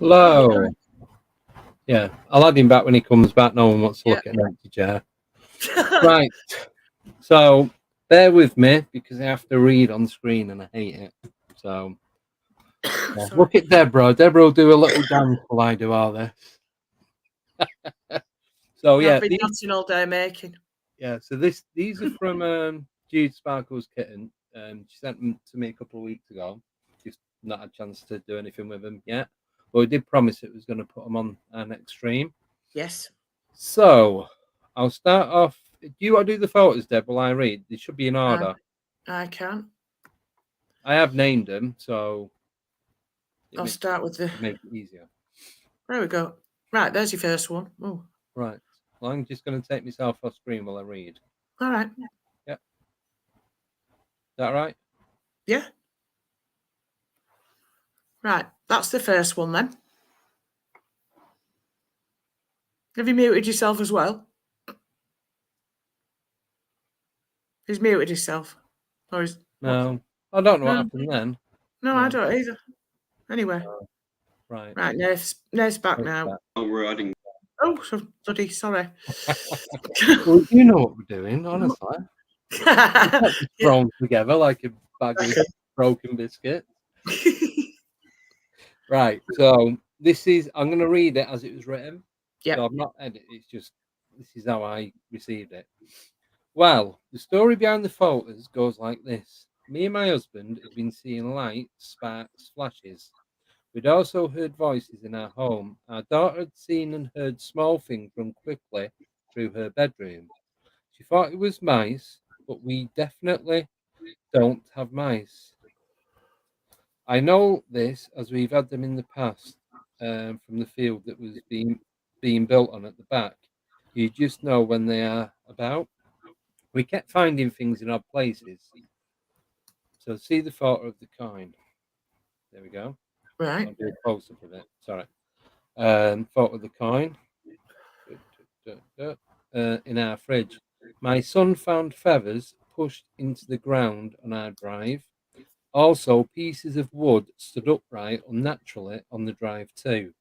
Hello. Yeah, I'll add him back when he comes back. No one wants to look at an empty chair. Right. So bear with me because I have to read on screen and I hate it. So look at Deborah. Deborah will do a little dance while I do all this. So I've been dancing all day making. Yeah. So these are from Jude Sparkle's kitten. She sent them to me a couple of weeks ago. Just not had a chance to do anything with them yet. But we did promise it was going to put them on our next stream. Yes. So I'll start off. Do you want to do the photos, Deb, while I read? They should be in order. I can. I have named them, so I'll start with the. Make it easier. There we go. Right, there's your first one. Oh. Right. Well, I'm just going to take myself off screen while I read. All right. Yep. Is that right? Yeah. Right, that's the first one then. Have you muted yourself as well? He's muted himself. Or is no, I don't know what happened then. No, I don't either. Anyway. Right. Right, Nate's back now. Oh, we're adding. Oh, bloody sorry. Well, you know what we're doing, honestly. Thrown together like a bag of broken biscuits. Right, so this is, I'm going to read it as it was written. Yeah. So I've not edited, it's just, this is how I received it. Well, the story behind the photos goes like this. Me and my husband had been seeing lights, sparks, flashes. We'd also heard voices in our home. Our daughter had seen and heard small things run quickly through her bedroom. She thought it was mice, but we definitely don't have mice. I know this as we've had them in the past from the field that was being built on at the back. You just know when they are about. We kept finding things in odd places. So see the photo of the coin. There we go. Right. I'll do a close-up of it. Sorry. Photo of the coin. In our fridge. My son found feathers pushed into the ground on our drive. Also, pieces of wood stood upright unnaturally on the drive too.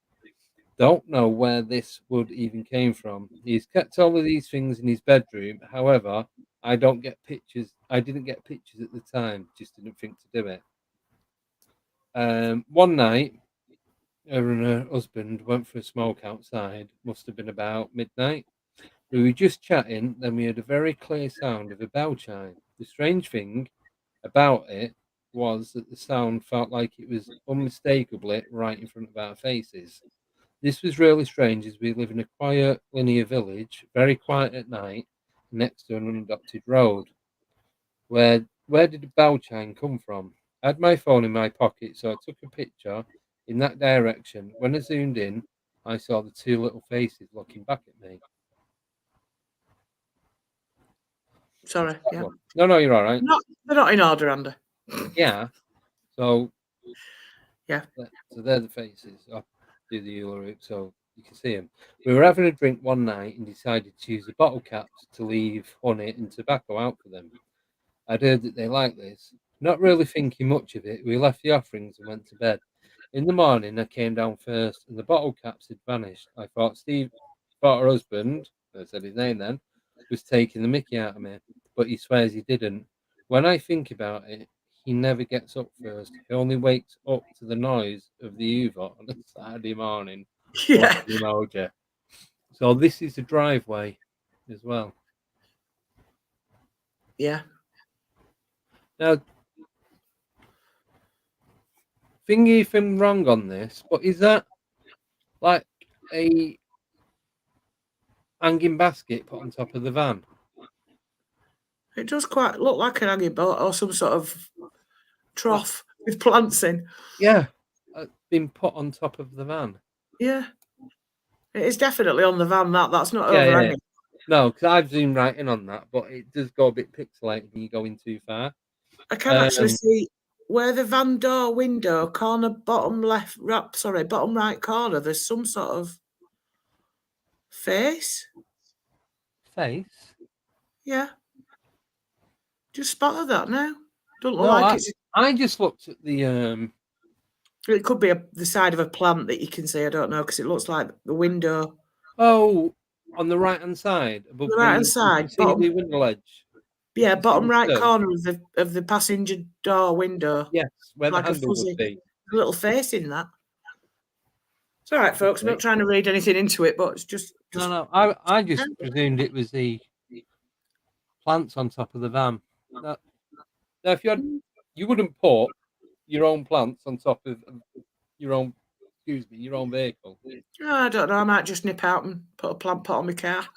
Don't know where this wood even came from. He's kept all of these things in his bedroom. However, I didn't get pictures at the time. Just didn't think to do it. One night, her and her husband went for a smoke outside. Must have been about midnight. We were just chatting, then we heard a very clear sound of a bell chime. The strange thing about it was that the sound felt like it was unmistakably right in front of our faces. This was really strange as we live in a quiet, linear village, very quiet at night, next to an unadopted road. Where did the bell chime come from? I had my phone in my pocket, so I took a picture in that direction. When I zoomed in, I saw the two little faces looking back at me. Sorry. Yeah. No, you're all right. They're not in order, Andy. Yeah. So yeah. So they're the faces. I'll do the hula hoop so you can see them. We were having a drink one night and decided to use the bottle caps to leave honey and tobacco out for them. I'd heard that they liked this. Not really thinking much of it, we left the offerings and went to bed. In the morning, I came down first and the bottle caps had vanished. I thought her husband, I said his name then, was taking the mickey out of me, but he swears he didn't. When I think about it, he never gets up first. He only wakes up to the noise of the Hoover on a Saturday morning. Yeah. Emoji. So this is the driveway as well. Yeah. Now, thingy if I'm wrong on this, but is that like a hanging basket put on top of the van? It does quite look like an hanging boat or some sort of trough with plants in. Yeah, been put on top of the van. Yeah, it is definitely on the van. That's not overhanging. Yeah. No, because I've zoomed right in on that, but it does go a bit pixelated when you're going too far. I can actually see where the van door window corner, bottom right corner. There's some sort of face. Face? Yeah. Just spotted that now. Don't look like it's. I just looked at the. It could be the side of a plant that you can see. I don't know because it looks like the window. Oh, on the right hand side, above the right hand side, bottom, the window ledge. Yeah, bottom right corner of the passenger door window. Yes, where like the handle would be. A little face in that. It's all right, folks. I'm not trying to read anything into it, but it's just... No. I just presumed it was the plants on top of the van. Now, if you wouldn't put your own plants on top of your own vehicle. Oh, I don't know. I might just nip out and put a plant pot on my car.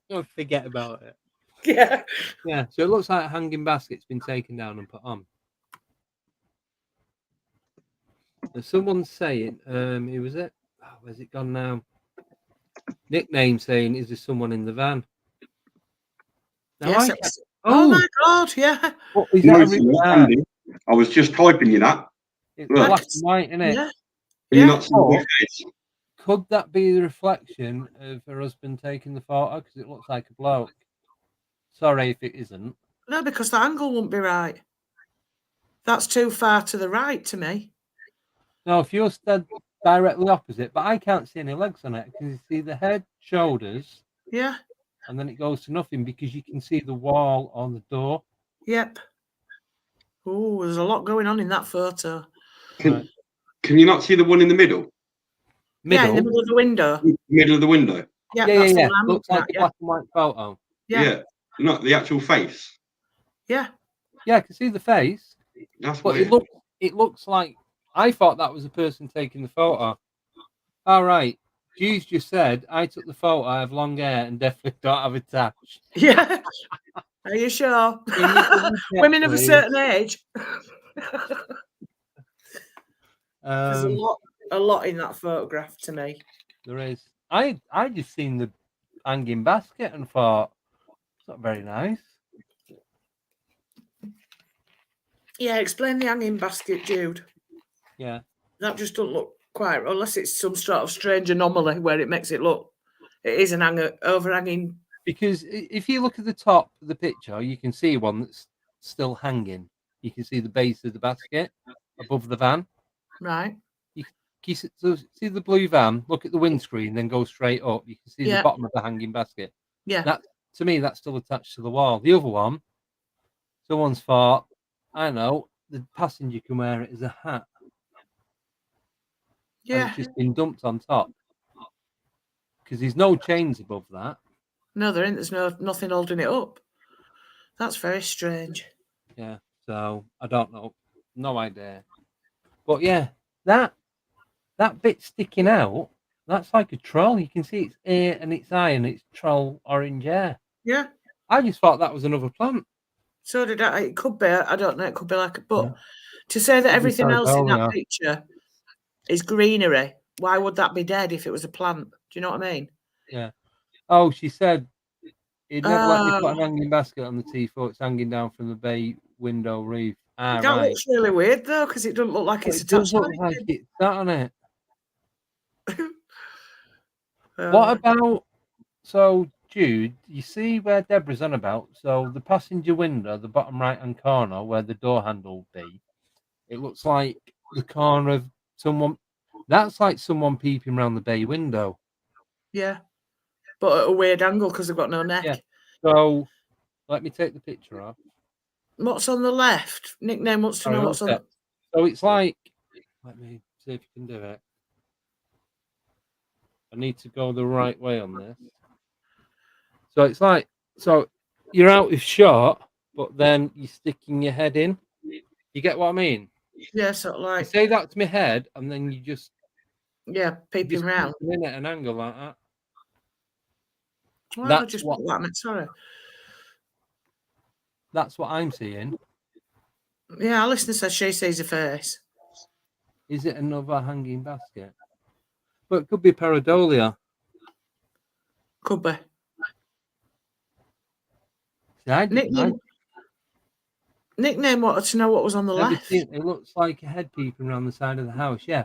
Don't forget about it. Yeah. Yeah. So it looks like a hanging basket's been taken down and put on. There's someone saying, who was it? Oh, where's it gone now? Nickname saying, is there someone in the van? Now, yes, oh my God, yeah. What, is that Andy, I was just typing you that. It's black and white, isn't it? Yeah. Can you not see my face? Could that be the reflection of her husband taking the photo? Because it looks like a bloke. Sorry if it isn't. No, because the angle wouldn't be right. That's too far to the right to me. No, if you're stood directly opposite, but I can't see any legs on it. Because you see the head, shoulders. Yeah. And then it goes to nothing because you can see the wall on the door. Yep. Oh, there's a lot going on in that photo. Can you not see the one in the middle? Yeah, in the middle of the window. Middle of the window. Yeah. Looks like a black and white photo. Yeah. Not the actual face. Yeah. Yeah, I can see the face. That's but weird. it looks like I thought that was the person taking the photo. All right. Juice just said, I took the photo, I have long hair and definitely don't have a tash. Yeah. Are you sure? Women of a certain age. There's a lot in that photograph to me. There is. I just seen the hanging basket and thought, it's not very nice. Yeah, explain the hanging basket, Jude. Yeah. That just doesn't look quite, unless it's some sort of strange anomaly where it makes it look, it is an overhanging Because if you look at the top of the picture, you can see one that's still hanging. You can see the base of the basket above the van. Right. So see the blue van, look at the windscreen, then go straight up. You can see the bottom of the hanging basket. Yeah. That, to me, that's still attached to the wall. The other one, someone's thought, I know, the passenger can wear it as a hat. And Yeah. it's just been dumped on top. Because there's no chains above that. No, there ain't. There's nothing holding it up. That's very strange. Yeah. So I don't know. No idea. But yeah, that bit sticking out, that's like a troll. You can see its ear and its eye and its troll orange hair. Yeah. I just thought that was another plant. So did I. It could be. I don't know. It could be like, but to say that everything else in that picture is greenery, why would that be dead if it was a plant? Do you know what I mean? Yeah. Oh, she said he'd never let me put an hanging basket on the T4. It's hanging down from the bay window roof. That right. looks really weird though, because it doesn't look like it's It does attached. look like it's sat on it. What about, so Jude, you see where Deborah's on about? So the passenger window, the bottom right-hand corner where the door handle will be, it looks like the corner of someone, that's like someone peeping around the bay window. Yeah, but at a weird angle because they've got no neck. Yeah. So let me take the picture off. What's on the left? Nickname wants to know what's on. So it's like, let me see if you can do it. I need to go the right way on this. So it's like, so you're out of shot, but then you're sticking your head in. You get what I mean? Yeah, sort of like. You say that to my head, and then you just peeping around in at an angle like that. Well, that's just what that meant. Sorry. That's what I'm seeing. Yeah, our listener says she sees a face. Is it another hanging basket? But it could be pareidolia. Could be. Nickname wanted to know what was on the left. It looks like a head peeping around the side of the house. Yeah,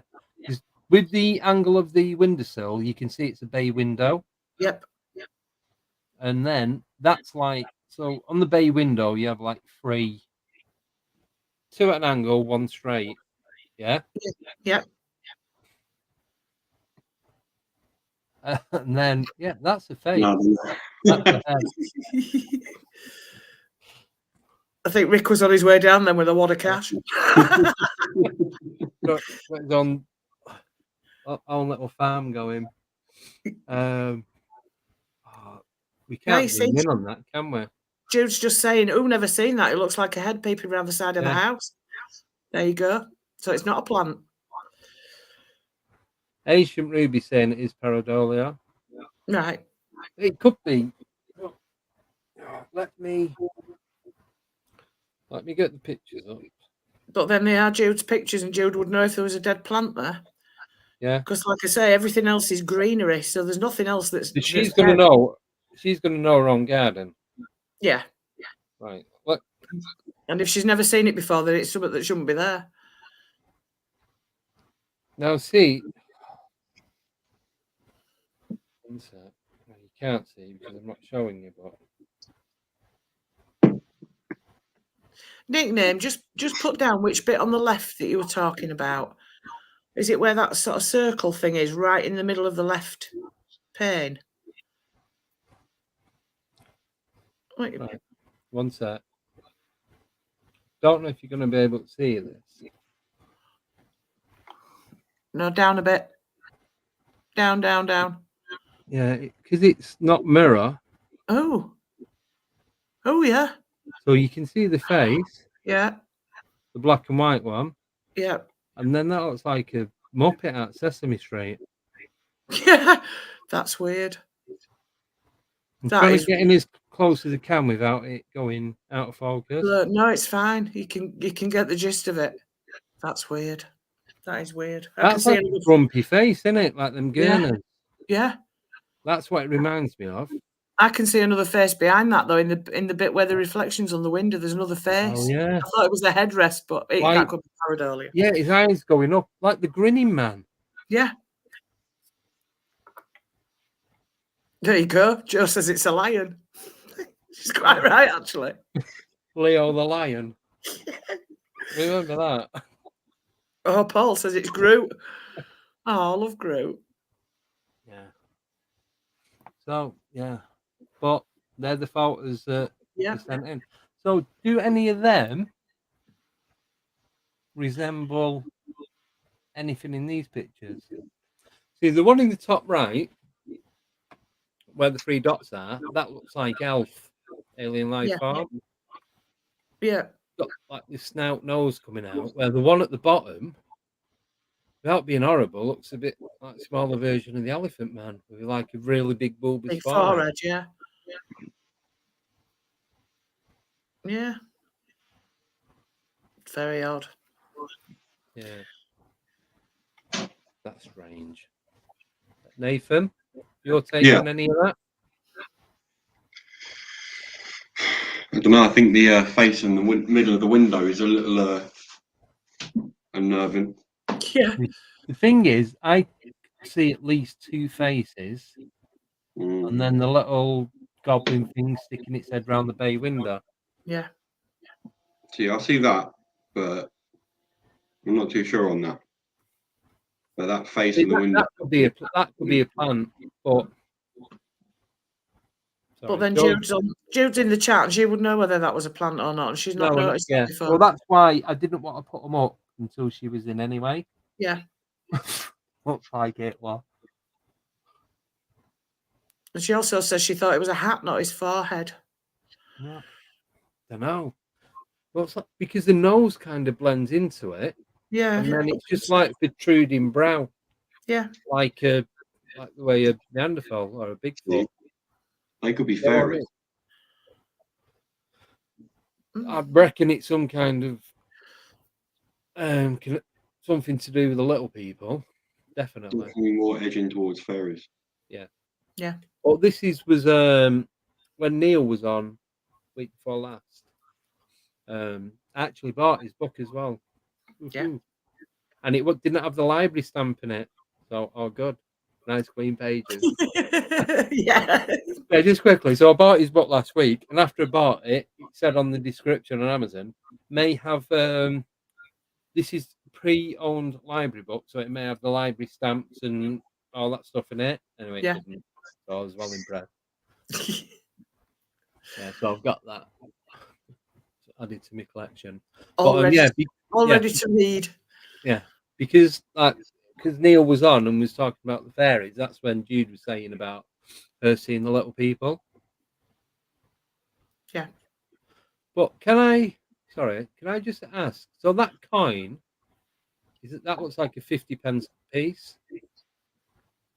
with the angle of the windowsill, you can see it's a bay window. Yep. And then that's like, so on the bay window, you have like 3, 2 at an angle, 1 straight. Yeah. Yep. And then, yeah, that's a face. I think Rick was on his way down then with a wad of cash. It's on our own little farm going. We can't zoom in on that, can we? Jude's just saying, "Oh, never seen that. It looks like a head peeping around the side of the house." There you go. So it's not a plant. Ancient Ruby saying it is pareidolia. Right. It could be. Let me get the pictures up. But then they are Jude's pictures, and Jude would know if there was a dead plant there. Yeah. Because, like I say, everything else is greenery, so there's nothing else that's. But she's going to know. She's going to know her own garden. Yeah. Right. Look. And if she's never seen it before, then it's something that shouldn't be there. Now, see. You can't see because I'm not showing you, but. Nickname, just put down which bit on the left that you were talking about. Is it where that sort of circle thing is, right in the middle of the left pane? Right. 1 sec. Don't know if you're going to be able to see this. No, down a bit. Down. Yeah, because it's not mirror. Oh, yeah. So you can see the face. Yeah. The black and white one. Yeah. And then that looks like a Muppet out Sesame Street. Yeah, that's weird. I'm trying to get in as close as I can without it going out of focus. Look, no, it's fine. You can get the gist of it. That's weird. That is weird. That's like a grumpy face, isn't it? Like them Guerners. Yeah. That's what it reminds me of. I can see another face behind that though. In the bit where the reflection's on the window, there's another face. Oh yeah. I thought it was the headrest, but that could be pareidolia. Yeah, his eyes going up like the grinning man. Yeah. There you go. Joe says it's a lion. She's quite right, actually. Leo the lion. Remember that? Oh, Paul says it's Groot. Oh, I love Groot. Yeah. So yeah, but they're the photos that Yeah. were sent in. So do any of them resemble anything in these pictures? See, the one in the top right, where the 3 dots are, that looks like Elf, Alien Life Yeah. Form. Yeah. Got like this snout nose coming out, where the one at the bottom, without being horrible, looks a bit like a smaller version of the Elephant Man, with like a really big bulbous Big forehead. forehead, yeah. Yeah. Very odd. Yeah. That's strange. Nathan, your take Yeah. on any of that? I don't know. I think the face in the middle of the window is a little unnerving. Yeah. The thing is, I see at least 2 faces, and then the little goblin thing sticking its head round the bay window. Yeah. See, I see that, but I'm not too sure on that. But that face See, in the window. that could be a plant, but. But then Jude's in the chat, and she would know whether that was a plant or not, and she's not noticed it before. Well, that's why I didn't want to put them up until she was in anyway. Yeah. Looks like it was. And she also says she thought it was a hat, not his forehead. Yeah. Don't know. Well, it's like, because the nose kind of blends into it. Yeah. And then it's just like protruding brow. Yeah. Like the way a Neanderthal or a Bigfoot. They could be fairies. I reckon it's some kind of something to do with the little people. Definitely. Definitely more edging towards fairies. Yeah. Yeah. Well, this was when Neil was on week before last. I actually bought his book as well. Yeah. And it didn't have the library stamp in it. So, oh, good. Nice clean pages. Yeah. Yeah, just quickly. So I bought his book last week, and after I bought it, it said on the description on Amazon, may have this is pre-owned library book, so it may have the library stamps and all that stuff in it. Anyway, Yeah. it didn't. So I was well impressed. Yeah, so I've got that added to my collection. All ready yeah, to read. Yeah, because Neil was on and was talking about the fairies. That's when Jude was saying about her seeing the little people. Yeah. But can I just ask? So that coin, that looks like a 50p piece?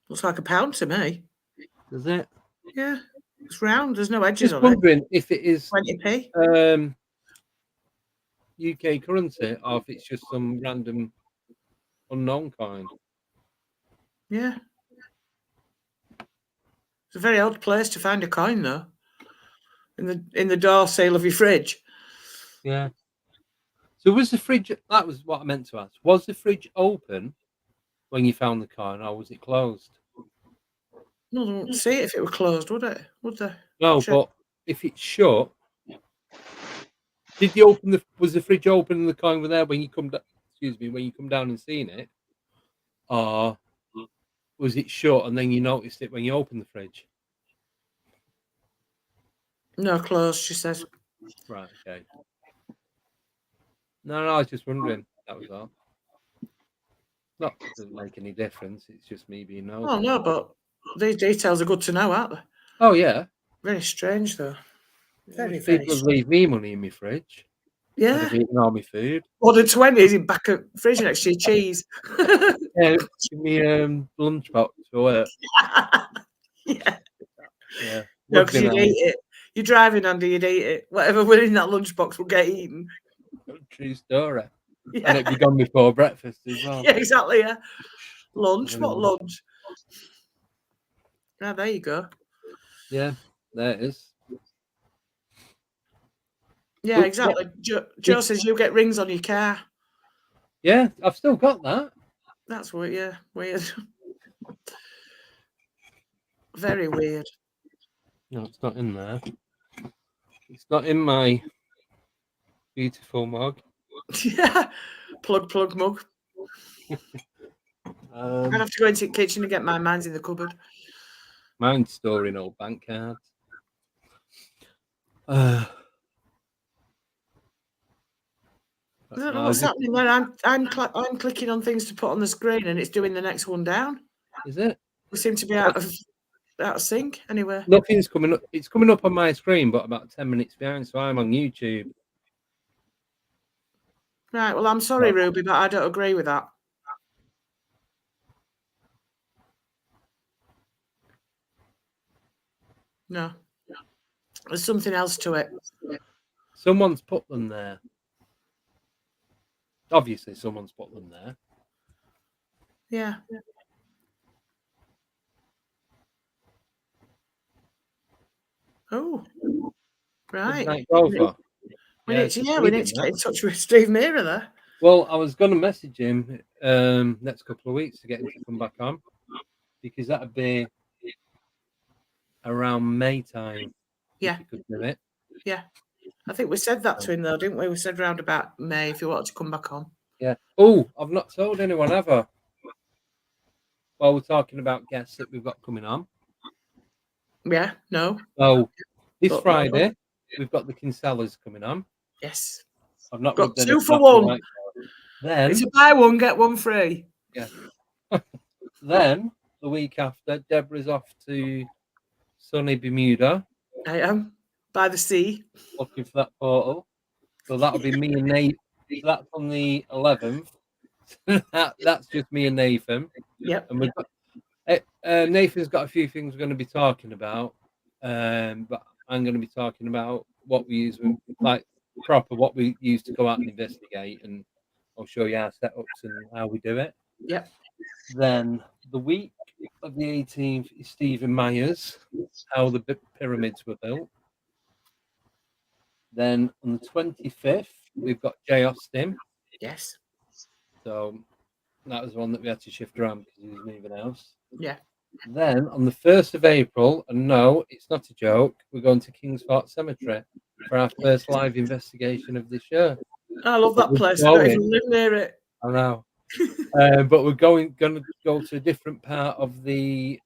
Looks like a pound to me. Does it? Yeah. It's round. There's no edges Just on it. wondering if it is 20p. UK currency or if it's just some random unknown coin. Yeah. It's a very odd place to find a coin, though. In the door seal of your fridge. Yeah. So was the fridge? That was what I meant to ask. Was the fridge open when you found the coin, or was it closed? No, they wouldn't see it if it were closed, would it? Would they? No, but if it's shut, did you open was the fridge open and the coin were there when you come down? Excuse me, when you come down and seen it, or was it shut and then you noticed it when you opened the fridge? No, closed. She says. Right. Okay. No, I was just wondering. That was all. Not doesn't make any difference. It's just me being nosy. Oh no, but these details are good to know, aren't they? Oh yeah. Very strange, though. Very, People very strange. leave me money in my fridge. Yeah. I've eaten all my food. Order 20s in back of fridge next to your cheese. Yeah, give me lunchbox for work. Yeah. Yeah. No, because you'd eat it. You're driving, Andy, you'd eat it. Whatever were in that lunchbox will get eaten. True story. Yeah. And it'd be gone before breakfast as well. Yeah, exactly, yeah. Lunch? What lunch? Ah, there you go. Yeah, there it is. Yeah, But, exactly. Joe says you get rings on your car. Yeah, I've still got that. That's weird, yeah. Weird. Very weird. No, it's not in there. It's not in my beautiful mug. Yeah. Plug mug. I have to go into the kitchen and get mine. Mine's in the cupboard. Mine's storing old bank cards. I don't know what's happening there. I'm clicking on things to put on the screen, and it's doing the next one down. Is it? We seem to be out of sync anyway. Nothing's coming up. It's coming up on my screen, but about 10 minutes behind. So I'm on YouTube. Right. Well, I'm sorry, Ruby, but I don't agree with that. No. There's something else to it. Someone's put them there. Obviously, someone's put them there. Yeah. Oh. Right. We need to get in touch with Steve Mearer there. Well, I was going to message him next couple of weeks to get him to come back on, because that'd be around May time. Yeah. If you could do it. Yeah. I think we said that to him, though, didn't we? We said round about May if you wanted to come back on. Yeah. Oh, I've not told anyone ever. While we're talking about guests that we've got coming on. Yeah. No. So this Friday, we've got the Kinsellas coming on. Yes. I've not got 2 for 1. Then it's a buy one, get one free. Yeah. Then the week after, Deborah's off to sunny Bermuda. I am by the sea. Looking for that portal. So that'll be me and Nate. That's on the 11th. That's just me and Nathan. Yep. And we've got Nathan's got a few things we're going to be talking about. But I'm going to be talking about what we use, like proper what we use to go out and investigate, and I'll show you our setups and how we do it. Yep. Then the week of the 18th is Stephen Myers, how the pyramids were built. Then on the 25th, we've got Jay Austin. Yes. So that was one that we had to shift around because he was moving house. Yeah. Then on the 1st of April, and no, it's not a joke, we're going to Kingsford Cemetery for our first live investigation of this year. I love that place. I don't even live near it. I know. But we're going to go to a different part of the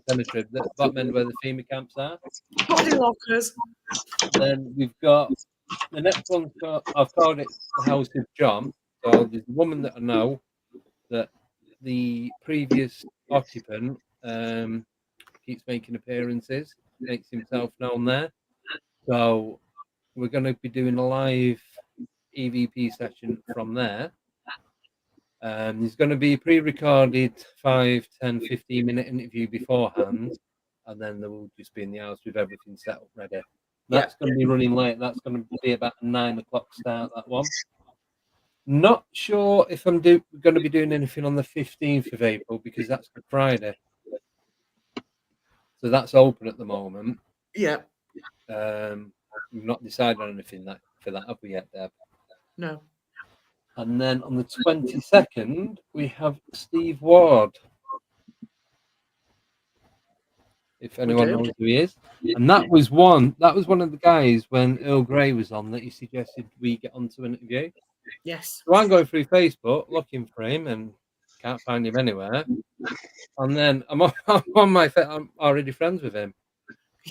cemetery, that meant where the FEMA camps are. Body lockers. Then we've got the next one. I've called it the House of John. So there's a woman that I know that the previous occupant keeps making appearances, makes himself known there. So we're going to be doing a live EVP session from there. There's going to be a pre-recorded 5, 10, 15-minute interview beforehand, and then there will just be in the house with everything set up ready. That's going to be running late. That's going to be about 9 o'clock start, that one. Not sure if I'm going to be doing anything on the 15th of April, because that's Good Friday. So that's open at the moment. Yeah. We've not decided on anything for that, have we yet, Deb? No. And then on the 22nd, we have Steve Ward. If anyone knows who he is. And that was one of the guys when Earl Grey was on that he suggested we get onto an interview. Yes. So I'm going through Facebook looking for him and can't find him anywhere. And then I'm already friends with him.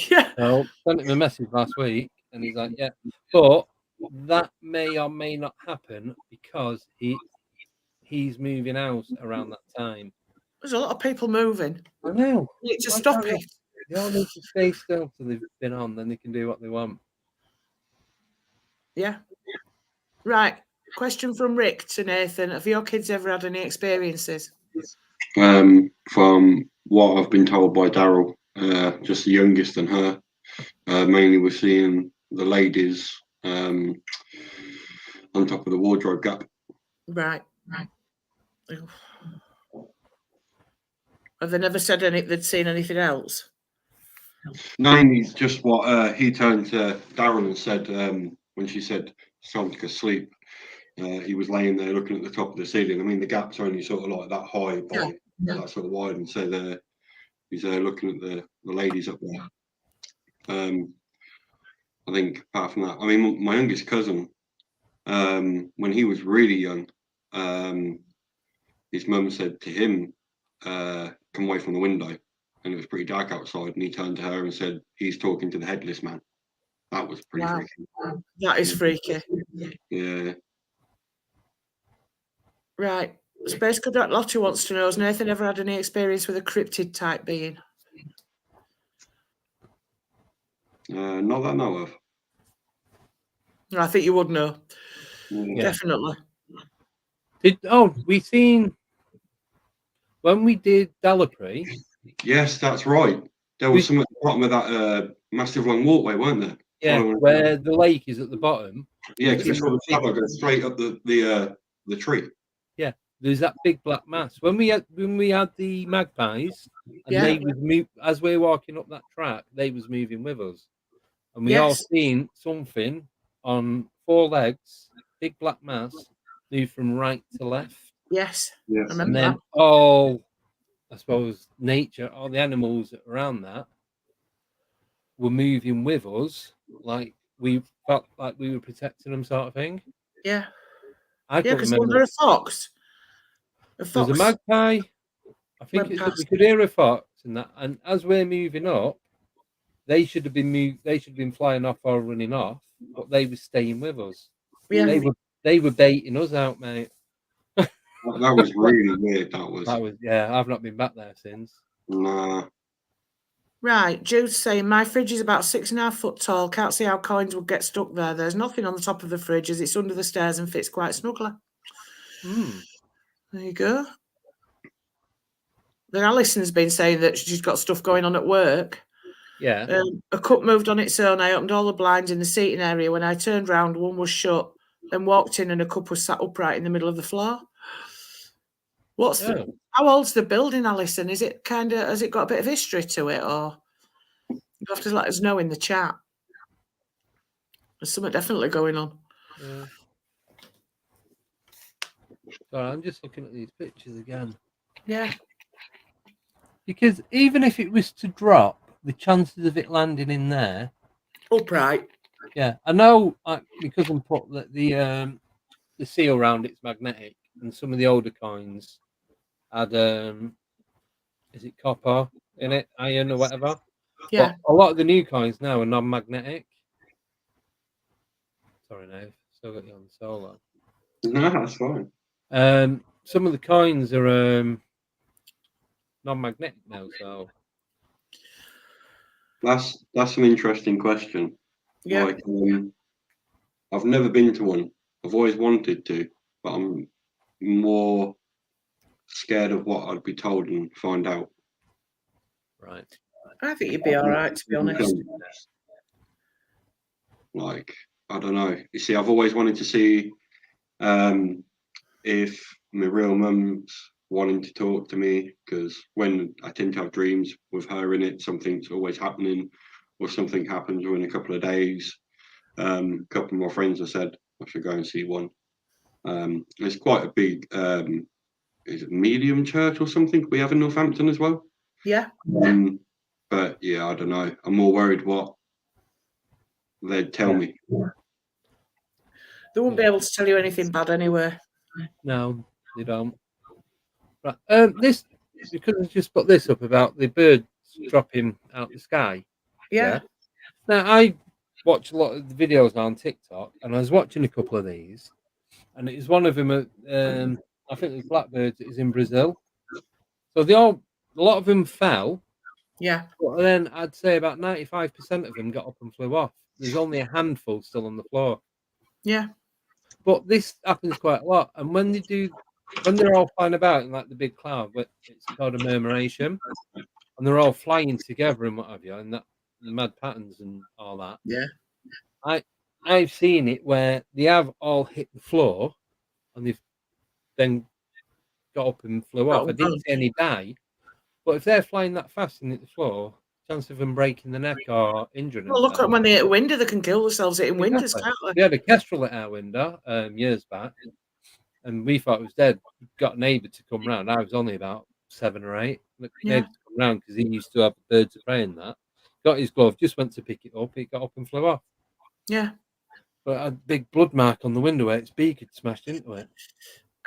Yeah. So sent him a message last week and he's like, yeah. But that may or may not happen because he's moving house around that time. There's a lot of people moving. I know. You need to stop it. They all need to stay still till they've been on, then they can do what they want. Yeah. Right. Question from Rick to Nathan. Have your kids ever had any experiences? From what I've been told by Daryl, just the youngest and her, mainly we're seeing the ladies on top of the wardrobe gap. Right. Have they never said they'd seen anything else? Mainly just what he turned to Darren and said when she said something asleep. He was laying there looking at the top of the ceiling. I mean, the gap's only sort of like that high by that sort of wide, and so he's looking at the ladies up there. I think apart from that, I mean, my youngest cousin, when he was really young, his mum said to him, come away from the window, and it was pretty dark outside, and he turned to her and said, he's talking to the headless man. That was pretty freaky. That is freaky. Yeah. Right. Space Cadet Lottie wants to know, has Nathan ever had any experience with a cryptid type being? Not that I know of. I think you would know. Yeah. Definitely. We seen when we did Dallapre? Yes, that's right. There was some at the bottom of that massive long walkway, weren't there? Yeah, where the lake is at the bottom. Yeah, because the shadow goes straight up the tree. Yeah, there's that big black mass. When we had the magpies, and they was as we were walking up that track, they was moving with us, and we all seen something on 4 legs, big black mass, move from right to left. Yes. And then all, I suppose, nature, all the animals around that were moving with us, like we felt like we were protecting them, sort of thing. Yeah. Because remember a fox. There's a magpie. I think we could hear a fox and that. And as we're moving up, they should have been flying off or running off, but they were staying with us. Yeah. They were baiting us out, mate. That was really weird. That was. I've not been back there since. Nah. Right, Jude's saying my fridge is about 6.5 foot tall. Can't see how coins would get stuck there. There's nothing on the top of the fridge as it's under the stairs and fits quite snugly. There you go. Then Alison's been saying that she's got stuff going on at work. Yeah. A cup moved on its own. I opened all the blinds in the seating area. When I turned round, one was shut. Then walked in and a cup was sat upright in the middle of the floor. How old's the building, Alison? Has it got a bit of history to it, or you have to let us know in the chat? There's something definitely going on. Yeah. Sorry, I'm just looking at these pictures again. Yeah. Because even if it was to drop, the chances of it landing in there upright. Yeah, I know because I'm put the seal around it's magnetic, and some of the older coins had is it copper in it, iron or whatever. Yeah. But a lot of the new coins now are non-magnetic. Sorry, Nave, still got you on solo. No, that's fine. Some of the coins are non-magnetic now, so that's an interesting question. Yeah. Like, I've never been to one. I've always wanted to, but I'm more scared of what I'd be told and find out. Right. I think you'd be all right, to be honest. Like, I don't know. You see, I've always wanted to see if my real mum's wanting to talk to me, because when I tend to have dreams with her in it, something's always happening, or something happens within a couple of days. A couple of my friends have said I should go and see one. It's quite a big, is it medium church or something we have in Northampton as well? Yeah. But yeah, I don't know. I'm more worried what they'd tell me. They won't be able to tell you anything bad anyway. No, they don't. Right. This, because I just put this up about the birds dropping out the sky. Yeah. Now, I watch a lot of the videos on TikTok, and I was watching a couple of these, and it was one of them. I think the blackbirds is in Brazil. So a lot of them fell. Yeah. But then I'd say about 95% of them got up and flew off. There's only a handful still on the floor. Yeah. But this happens quite a lot, and when they're all flying about in like the big cloud, but it's called a murmuration, and they're all flying together and what have you, and that the mad patterns and all that. Yeah. I've seen it where they have all hit the floor, and they've then got up and flew off. I didn't see any die, but if they're flying that fast and hit the floor, chance of them breaking the neck or injuring Well, look at when they hit a window, they can kill themselves hitting windows, can't they? We had a kestrel at our window years back, and we thought it was dead. Got a neighbour to come round. I was only about 7 or 8. Look, Yeah. to come round because he used to have birds of prey in that. Got his glove, just went to pick it up. It got up and flew off. Yeah. But a big blood mark on the window where its beak had smashed into it.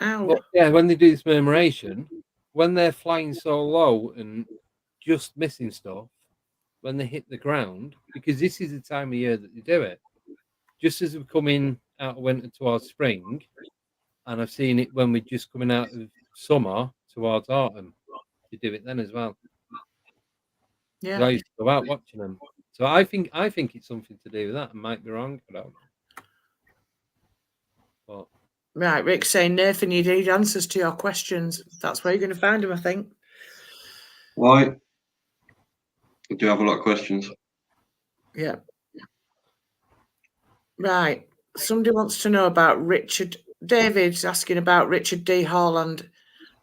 Ow. But yeah, when they do this murmuration, when they're flying so low and just missing stuff, when they hit the ground, because this is the time of year that they do it, just as we're coming out of winter towards spring, and I've seen it when we're just coming out of summer towards autumn, they do it then as well. Yeah. I used to go out watching them. So I think it's something to do with that. I might be wrong, I don't know. But right, Rick's saying, Nathan, you need answers to your questions. That's where you're going to find them, I think. Right. I do have a lot of questions. Yeah. Right. Somebody wants to know about Richard. David's asking about Richard D. Hall and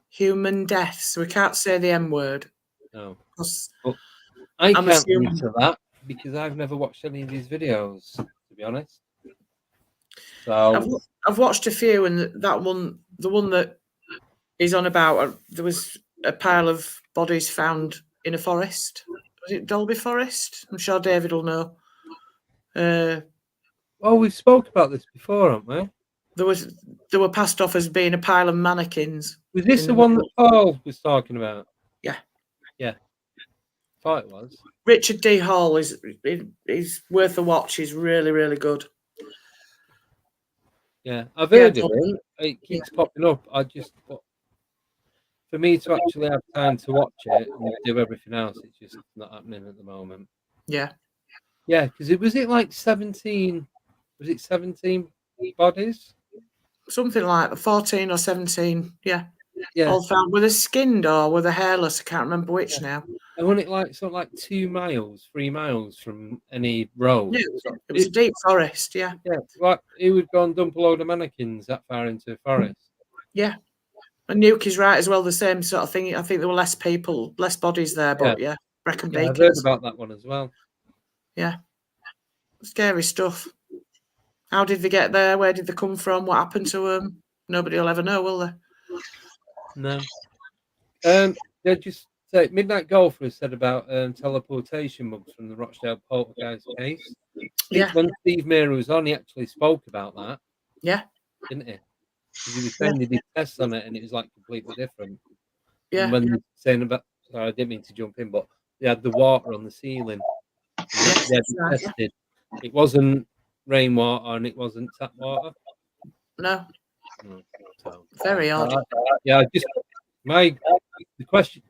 human deaths. We can't say the M word. no. 'Cause But I I'm can't assuming- answer that because I've never watched any of his videos, to be honest. So I've watched a few, and that one, the one that he's on about, there was a pile of bodies found in a forest. Was it Dolby Forest? I'm sure David will know. well, we've spoke about this before, haven't we? They were passed off as being a pile of mannequins. Was this in the the one that Paul was talking about? Yeah. Yeah. Thought it was. Richard D. Hall is worth a watch. He's really, really good. Yeah, I've heard of him. It keeps popping up. For me to actually have time to watch it and do everything else, it's just not happening at the moment. Yeah. Yeah, because was it like 17? Was it 17 bodies? Something like 14 or 17. Yeah. Yeah. All found. Were they skinned or were they hairless? I can't remember which now. And wasn't it like something like 2 miles, 3 miles from any road? Yeah, it was a deep forest. Yeah. Yeah, like he would go and dump a load of mannequins that far into a forest. Yeah. And Nuki's right as well, the same sort of thing. I think there were less people, less bodies there, but yeah, Brecon Yeah, I've Beacons. heard about that one as well. Yeah. Scary stuff. How did they get there? Where did they come from? What happened to them? Nobody will ever know, will they? No. They just say Midnight Golfer has said about teleportation bugs from the Rochdale poltergeist case. Yeah. When Steve Mera was on, he actually spoke about that. Yeah. Didn't he? Because he was saying they did tests on it and it was like completely different. Yeah. And when they were saying about, sorry, I didn't mean to jump in, but they had the water on the ceiling. Yeah, They tested. It wasn't rainwater and it wasn't tap water. No. So, Very odd. Yeah, the question,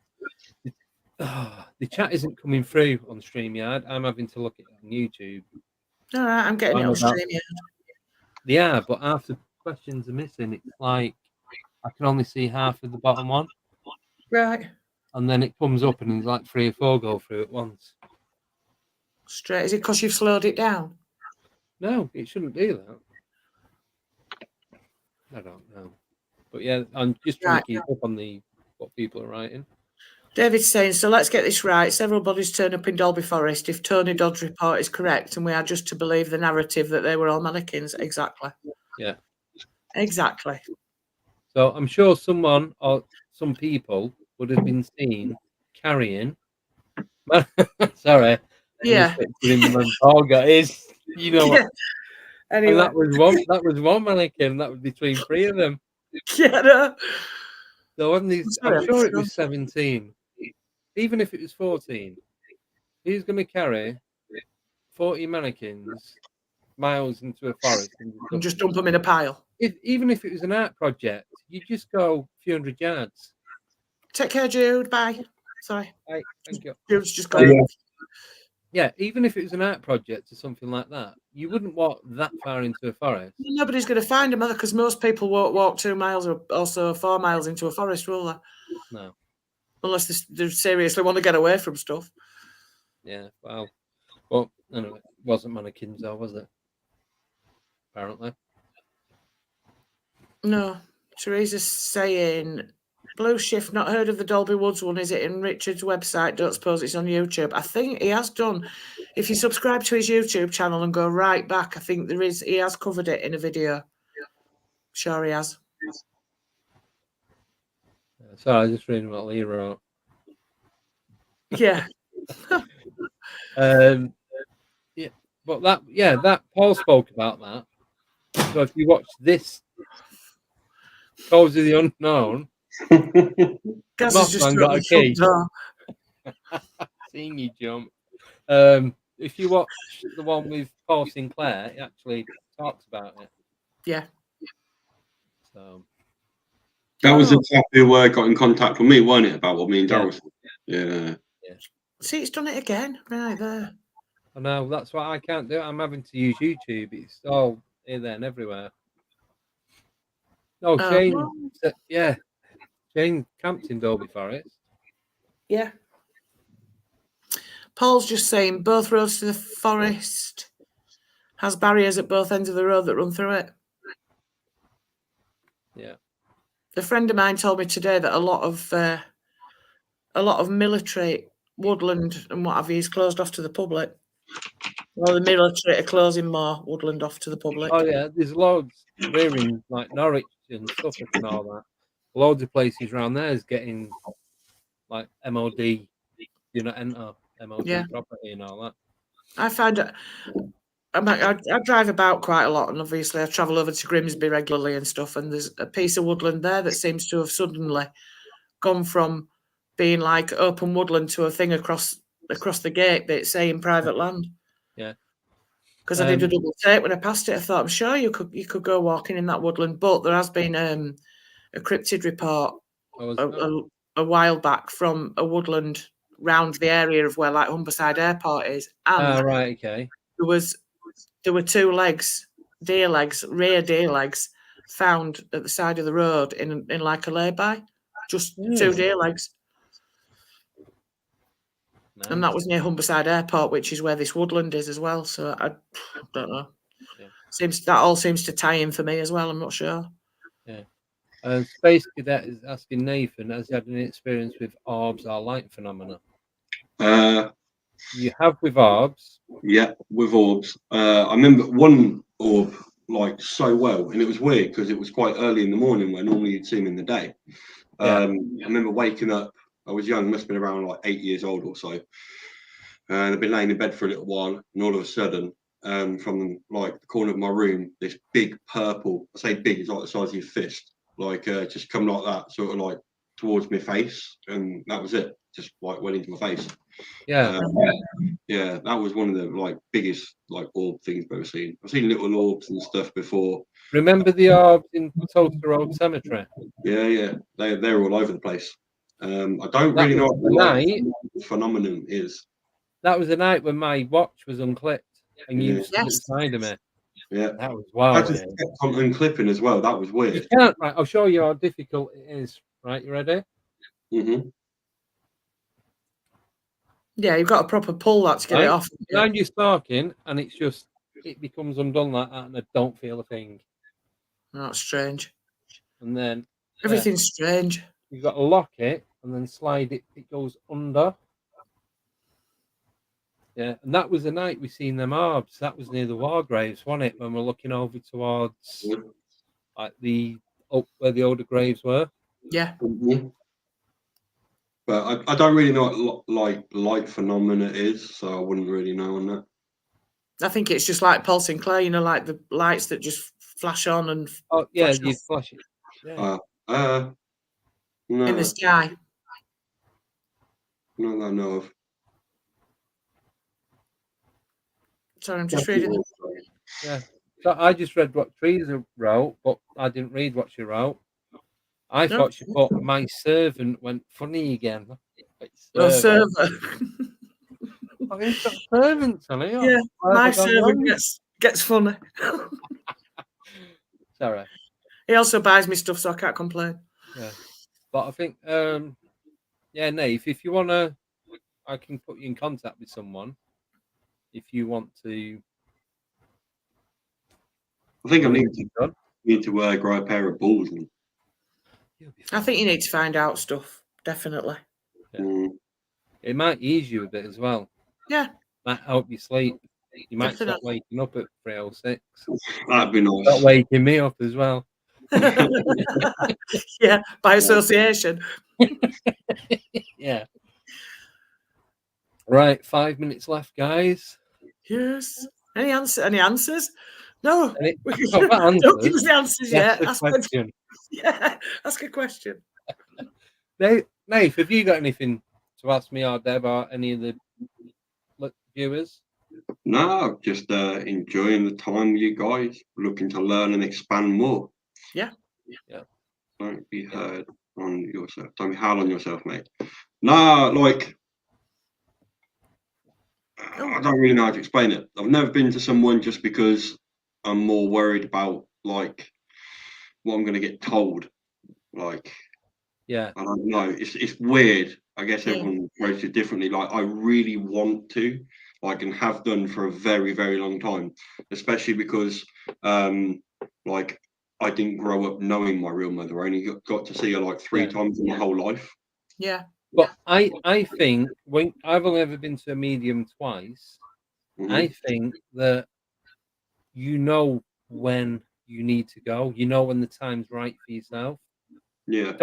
the chat isn't coming through on StreamYard. I'm having to look at it on YouTube. All right, I'm getting it on StreamYard. Yeah, but half the questions are missing. It's like I can only see half of the bottom one. Right. And then it comes up and there's like 3 or 4 go through at once. Straight. Is it because you've slowed it down? No, it shouldn't do that. I don't know. But yeah, I'm just trying to keep up on what people are writing. David's saying, so let's get this right. Several bodies turn up in Dolby Forest if Tony Dodd's report is correct, and we are just to believe the narrative that they were all mannequins. Exactly. Yeah. Exactly. So I'm sure someone or some people would have been seen carrying. Sorry. Yeah. Paul got his. You know what? Yeah. Anyway. And that was one mannequin. That was between 3 of them. Yeah. No. So I'm sure it was 17. Even if it was 14, he's going to carry 40 mannequins miles into a forest and just dump them in a pile. Even if it was an art project, you just go a few hundred yards. Take care, Jude. Bye. Sorry. Bye. Thank you. Jude's just gone. Yeah, even if it was an art project or something like that, you wouldn't walk that far into a forest. Nobody's going to find them, because most people won't walk 2 miles or also 4 miles into a forest, will they? No. Unless they seriously want to get away from stuff. Yeah, well, anyway, it wasn't mannequins though, was it? Apparently. No. Teresa's saying, Blue Shift, not heard of the Dolby Woods one. Is it in Richard's website? Don't suppose it's on YouTube. I think he has done. If you subscribe to his YouTube channel and go right back, I think he has covered it in a video. Sure he has. So I was just reading what Lee wrote. Yeah. Yeah, but that Paul spoke about that. So if you watch this Cause of the Unknown, Gaz has just Mothman got got a the front key. door. Seeing you jump. If you watch the one with Paul Sinclair, it actually talks about it. Yeah. So That was the chap who got in contact with me, wasn't it? About what me and Yeah. Daryl said. Yeah. See, it's done it again. Right there. I know that's why I can't do it. I'm having to use YouTube. It's all here, there, and everywhere. No, Shane. Yeah, Shane camped in Dolby Forest. Yeah. Paul's just saying both roads to the forest has barriers at both ends of the road that run through it. Yeah. A friend of mine told me today that a lot of military woodland and what have you is closed off to the public. Well, the military are closing more woodland off to the public. Oh yeah, there's loads. We're in like Norwich and Suffolk and all that. Loads of places around there is getting like MOD, enter MOD property and all that. I find it. I drive about quite a lot, and obviously I travel over to Grimsby regularly and stuff. And there's a piece of woodland there that seems to have suddenly gone from being like open woodland to a thing across the gate bit saying private land. Yeah. Because I did a double take when I passed it. I thought, I'm sure you could go walking in that woodland, but there has been a cryptid report a while back from a woodland round the area of where like Humberside Airport is, and right, okay. There were two legs, rear deer legs, found at the side of the road in like a lay-by, just 2 deer legs. Nice. And that was near Humberside Airport, which is where this woodland is as well. So I don't know. Yeah. That all seems to tie in for me as well. I'm not sure. Yeah. Space Cadet is asking Nathan, has he had any experience with orbs or light phenomena? You have with orbs. Yeah, with orbs. I remember one orb like so well, and it was weird because it was quite early in the morning where normally you'd see them in the day. I remember waking up. I was young, must have been around like 8 years old or so. And I'd been laying in bed for a little while, and all of a sudden, from like the corner of my room, this big purple, I say big, it's like the size of your fist, like just come like that, sort of like towards my face, and that was it. Just like went into my face. Yeah. Yeah, that was one of the like biggest like orb things I've ever seen. I've seen little orbs and stuff before. Remember the orbs in Tulsa Road Cemetery? Yeah, they're all over the place. I don't really know what the phenomenon is. That was the night when my watch was unclipped and you stood beside me. Yeah, that was wild. I just kept on unclipping as well. That was weird. You can't, right? I'll show you how difficult it is. Right, you ready? Mm-hmm. Yeah, you've got a proper pull that to get it off. And you're stalking, and it becomes undone like that, and I don't feel a thing. That's strange. And then everything's strange. You've got to lock it and then slide it. It goes under. Yeah, and that was the night we seen them orbs. That was near the war graves, wasn't it? When we're looking over towards like up where the older graves were. Yeah. Mm-hmm. But I don't really know what like light phenomena is, so I wouldn't really know on that. I think it's just like Paul Sinclair, like the lights that just flash on and you flash it. Yeah. No. In the sky. Not that I know of. Sorry, I'm just reading. Yeah. So I just read what Teresa wrote, but I didn't read what she wrote. I thought she put my servant went funny again. Server. Oh, he's got servants on it. Yeah, my servant gets funny. Sorry. He also buys me stuff, so I can't complain. Yeah, but I think, Nate, if you want to, I can put you in contact with someone if you want to. I think I need to grow a pair of balls. I think you need to find out stuff, definitely. Yeah. It might ease you a bit as well. Yeah. Might help you sleep. You might stop waking up at 3:06. That'd be nice. Stop waking me up as well. Yeah, by association. Yeah. Right, 5 minutes left, guys. Yes. Any answers? No. Any- We Oh, can- that Don't give answers. us the answers That's yet. the Ask question. yeah, ask a question. Nate, have you got anything to ask me or Deb or any of the viewers? No, just enjoying the time with you guys, looking to learn and expand more. Yeah. Don't be hard on yourself. Don't be hard on yourself, mate. No, like I don't really know how to explain it. I've never been to someone just because I'm more worried about like what I'm going to get told. Like, Yeah. I don't know. It's weird. I guess Yeah. everyone approaches it differently. Like, I really want to, like, and have done for a very, very long time. Especially because, like, I didn't grow up knowing my real mother. I only got to see her like 3 times in my whole life. Yeah. But I think when I've only ever been to a medium twice, I think that you know when you need to go. You know when the time's right for yourself. Yeah.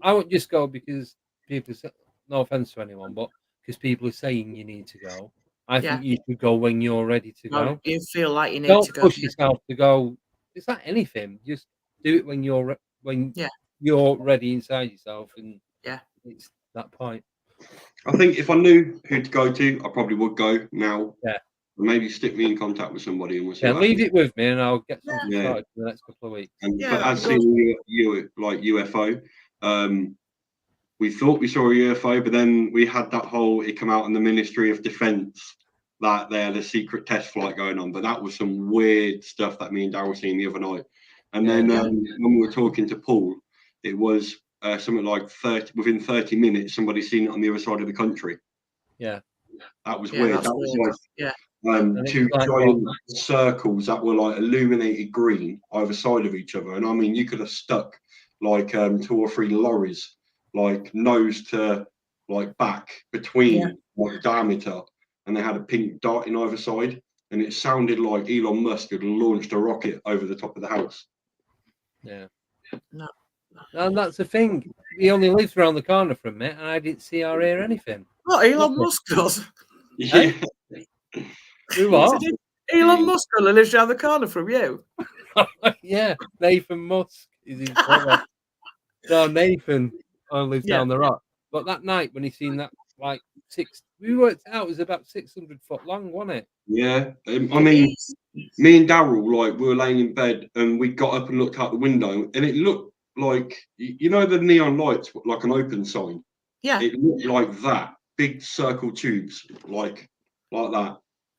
I won't just go because people say, no offense to anyone, but because people are saying you need to go. I think you should go when you're ready to go. You feel like you need Don't to go. push yourself to go. It's like anything. Just do it when you're ready inside yourself, and it's that point. I think if I knew who to go to, I probably would go now. Yeah. Maybe stick me in contact with somebody and we'll see. Leave it with me, and I'll get something started for the next couple of weeks. And but as seeing you like UFO, we thought we saw a UFO, but then we had that whole it come out in the Ministry of Defence that they had a secret test flight going on. But that was some weird stuff that me and Daryl seen the other night. And then when we were talking to Paul, it was something like within 30 minutes, somebody seen it on the other side of the country. Yeah. That was weird. That was like 2 like giant circles that were like illuminated green either side of each other. And I mean, you could have stuck like 2 or 3 lorries, like nose to like back between like diameter, and they had a pink dot in either side. And it sounded like Elon Musk had launched a rocket over the top of the house. Yeah. No. And that's the thing. He only lives around the corner from me, and I didn't see or hear anything. What Elon Musk does? Yeah. Who what? Elon Musk only lives around the corner from you. Yeah, Nathan Musk is his brother. No, Nathan only lives down the rock. But that night when he seen that, like we worked out it was about 600 foot long, wasn't it? Yeah, I mean, me and Daryl, like, we were laying in bed and we got up and looked out the window, and it looked like, you know, the neon lights, like an open sign. Yeah. It looked like that, big circle tubes, like that,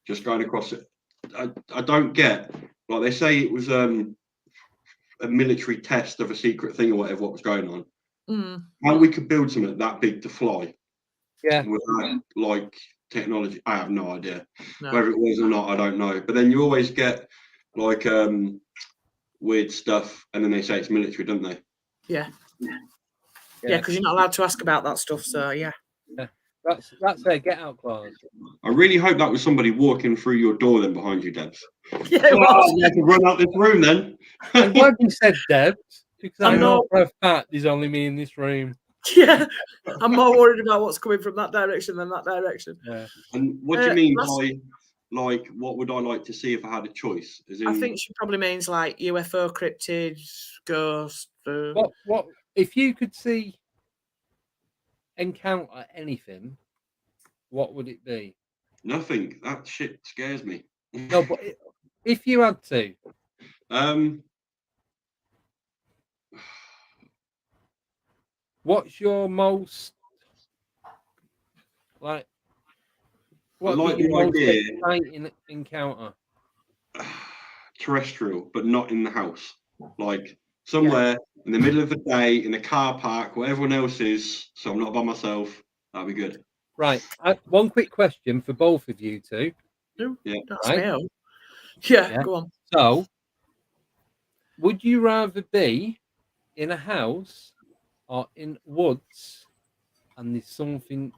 just going across it. I don't get, like, they say it was a military test of a secret thing or whatever, what was going on. How we could build something that big to fly? Yeah. Without like technology, I have no idea. Whether it was or not, I don't know. But then you always get like weird stuff, and then they say it's military, don't they? Yeah, because you're not allowed to ask about that stuff. So yeah. That's their get out clause. I really hope that was somebody walking through your door then behind you, Debs. Yeah, it was. You had to run out this room then. I'm glad you said Debs, because I know for a fact there's only me in this room. Yeah, I'm more worried about what's coming from that direction than that direction. Yeah. And what do you mean by, like, what would I like to see if I had a choice? As in, I think she probably means like UFO, cryptids, ghosts. What if you could encounter anything? What would it be? Nothing. That shit scares me. No, but if you had to, what's your most like? What like your the most idea. exciting encounter? Terrestrial, but not in the house. Like somewhere in the middle of the day in a car park where everyone else is, so I'm not by myself. That'd be good. Right. One quick question for both of you two. Yeah. Right? Yeah, go on. So, would you rather be in a house or in woods and there's something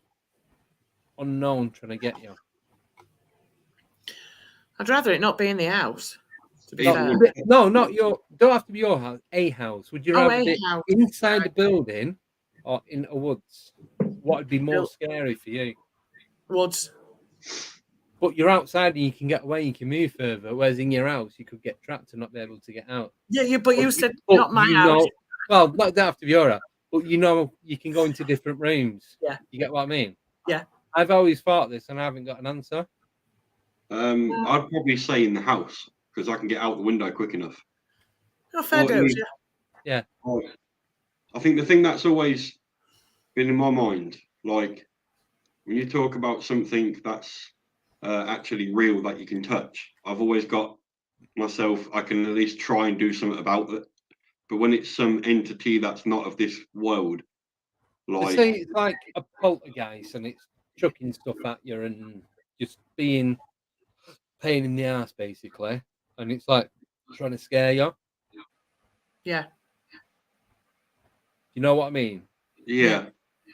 unknown trying to get you? I'd rather it not be in the house. To be Yeah. fair. No, not your. Don't have to be your house. A house. Would you Oh, rather a be house. inside the building or in a woods? What would be more Built- scary for you? Woods. But you're outside and you can get away. You can move further. Whereas in your house, you could get trapped and not be able to get out. Yeah, but you said But not my you house. know, well, not don't have to be your house, but you know, you can go into different rooms. Yeah. You get what I mean? Yeah. I've always thought this, and I haven't got an answer. I'd probably say in the house because I can get out the window quick enough. Oh, fair Well, I dues, mean- yeah. I think the thing that's always been in my mind, like when you talk about something that's actually real that you can touch, I've always got myself, I can at least try and do something about it. But when it's some entity that's not of this world, They like say it's like a poltergeist, and it's chucking stuff at you and just being pain in the ass, basically. And it's like trying to scare you. Yeah. You know what I mean? yeah,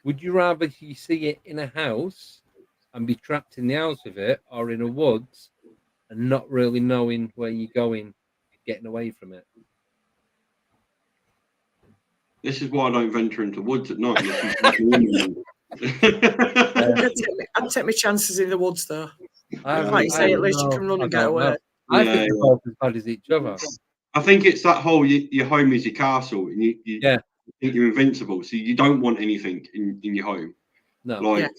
Would you rather you see it in a house and be trapped in the house with it, or in a woods and not really knowing where you're going, getting away from it? this is why I don't venture into woods at night. I'd take my chances in the woods, though. Yeah. Like you say, I at least you don't can run know. and get away. I Yeah, think they're both as bad as each other. I think it's that whole your home is your castle, and you Yeah. think you're invincible, so you don't want anything in your home. No. Like at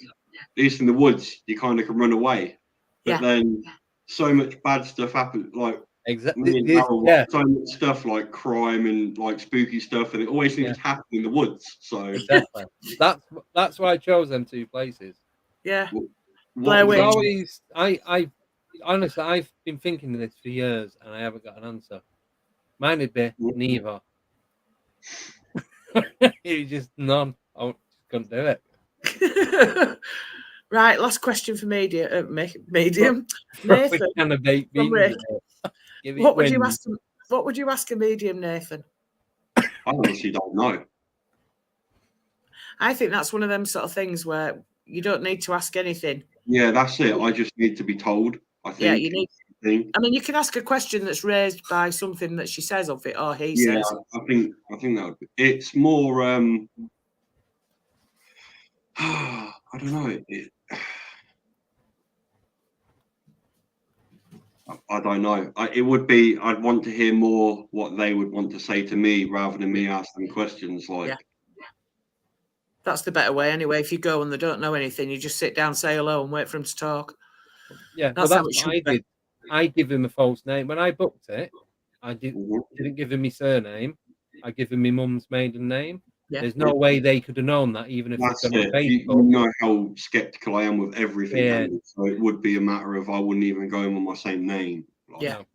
least in the woods, you kind of can run away, but Yeah. then so much bad stuff happens. Like Exactly. me and Harold watch so much stuff like crime and like spooky stuff, and it always seems to happen in the woods. So Exactly. That's why I chose them two places. Yeah. what Blair Witch. was Always, I honestly, I've been thinking of this for years, and I haven't got an answer. Mine would be neither. It was just none. I just couldn't do it. Right, last question for medium. Nathan, What kind of baked from beans Rick. is it? Give it what would you wind. ask him? What would you ask a medium, Nathan? I honestly don't know. I think that's one of them sort of things where you don't need to ask anything. Yeah, that's it. I just need to be told. I think. Yeah, you need. Thing. I mean, you can ask a question that's raised by something that she says of it or he Yeah, says. I think that would be, it's more. I don't know. I don't know. It would be. I'd want to hear more what they would want to say to me rather than me ask them questions. Like, Yeah. That's the better way anyway. If you go and they don't know anything, you just sit down, say hello, and wait for them to talk. Yeah, That's well, how that's it what I should be. did. I give him a false name when I booked it. I mhm. didn't give him my surname. I give him my mum's maiden name. Yeah. There's no way they could have known that, even if That's they've gone on it. You Facebook. know how skeptical I am with everything. Yeah. Andy, so it would be a matter of I wouldn't even go in with my same name. Like, Yeah. No.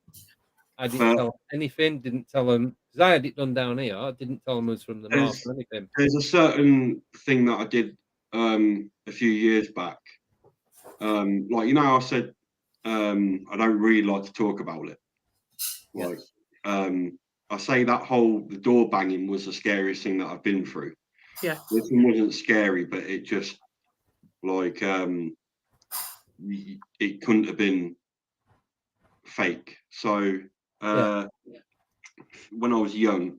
I didn't tell them anything. Didn't tell them because I had it done down here. I didn't tell them it was from the north or anything. There's a certain thing that I did a few years back. Like, you know, I said I don't really like to talk about it. Like, I say that the door banging was the scariest thing that I've been through. Yeah. This one wasn't scary, but it just like it couldn't have been fake. So when I was young,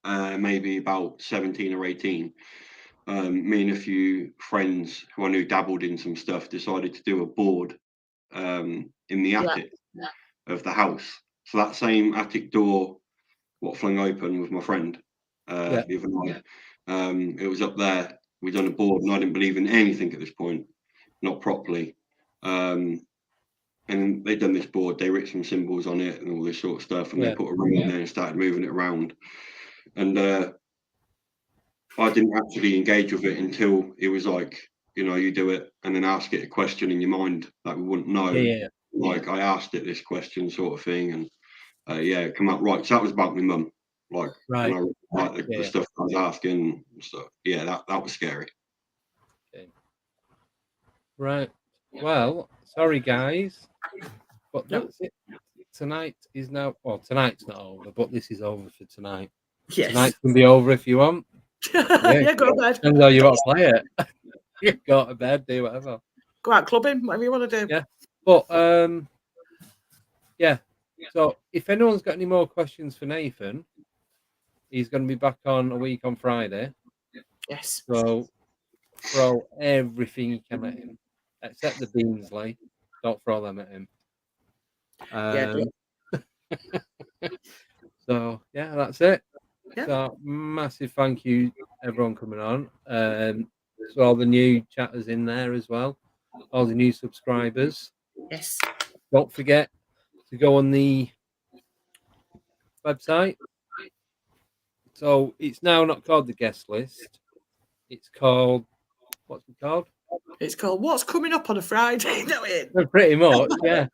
maybe about 17 or 18, me and a few friends who I knew dabbled in some stuff decided to do a board in the attic of the house. So that same attic door, what flung open with my friend the other night, it was up there. We'd done a board, and I didn't believe in anything at this point, not properly. And they'd done this board, they writ some symbols on it and all this sort of stuff, and they put a ring in there and started moving it around. And I didn't actually engage with it until it was like, you know, you do it and then ask it a question in your mind that we wouldn't know. Yeah. Like, I asked it this question sort of thing, and it come out right. So that was about my mum. Like, Right. when the stuff I was asking and stuff. Yeah, that was scary. Okay. Right. Well, sorry guys, but that's it. Tonight is now. Well, tonight's not over, but this is over for tonight. Yes. Tonight can be over if you want. Yeah, go to bed. Depends how you want to play it. You go to bed, do whatever. Go out clubbing, whatever you want to do. Yeah. But So if anyone's got any more questions for Nathan, he's going to be back on a week on Friday. Yes. So throw everything you can at him, except the Beansley. Don't throw them at him. So yeah, that's it. Yeah. So massive thank you everyone coming on. So all the new chatters in there as well, all the new subscribers. Yes. Don't forget to go on the website. So it's now not called the guest list. It's called, what's it called? It's called What's Coming Up on a Friday. No, it. Pretty much, yeah.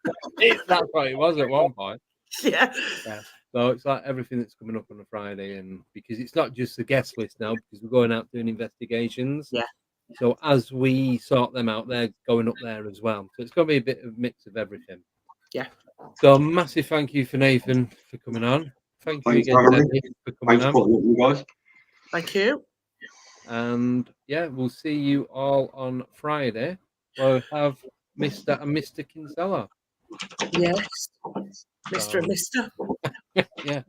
That's what it was at one point. Yeah. So it's like everything that's coming up on a Friday, and because it's not just the guest list now, because we're going out doing investigations. Yeah. So as we sort them out, they're going up there as well. So it's going to be a bit of a mix of everything. Yeah. So massive thank you for Nathan for coming on. Thank you Thanks, again, Harry. Debbie, for coming Thanks on. for putting it, you guys. Thank you. And yeah, we'll see you all on Friday. We'll have Mr. and Mr. Kinsella. Yes. Mr. and Mr. Yeah.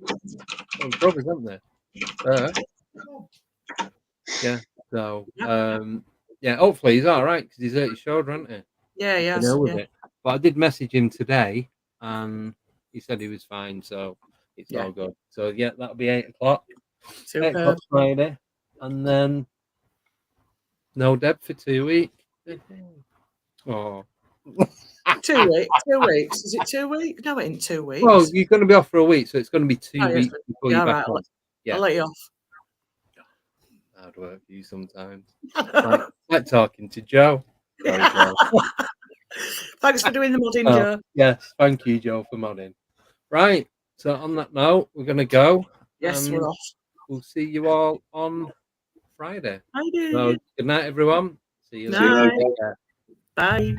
Oh, brothers, aren't they? Yeah. So yeah, hopefully he's all right because he's hurt his shoulder, hasn't he? Yeah, You yes. know, with Yeah. it. But I did message him today and he said he was fine, so it's Yeah. all good. So yeah, that'll be 8 o'clock. 8 Superb. o'clock Friday. And then no Deb for 2 weeks. Oh. 2 weeks. 2 weeks. Is it 2 weeks? No, it ain't 2 weeks. Well, you're going to be off for a week, so it's going to be 2 Oh, yes. weeks before Yeah, you're back right. on. Yeah. I'll let you off. Hard work for you sometimes. like talking to Joe. Sorry, Joe. Thanks for doing the modding, Oh, Joe. yes, thank you, Joe, for modding. Right, so on that note, we're going to go. Yes, and we're off. We'll see you all on Friday. Bye. So, good night, everyone. See you Night. later. Bye.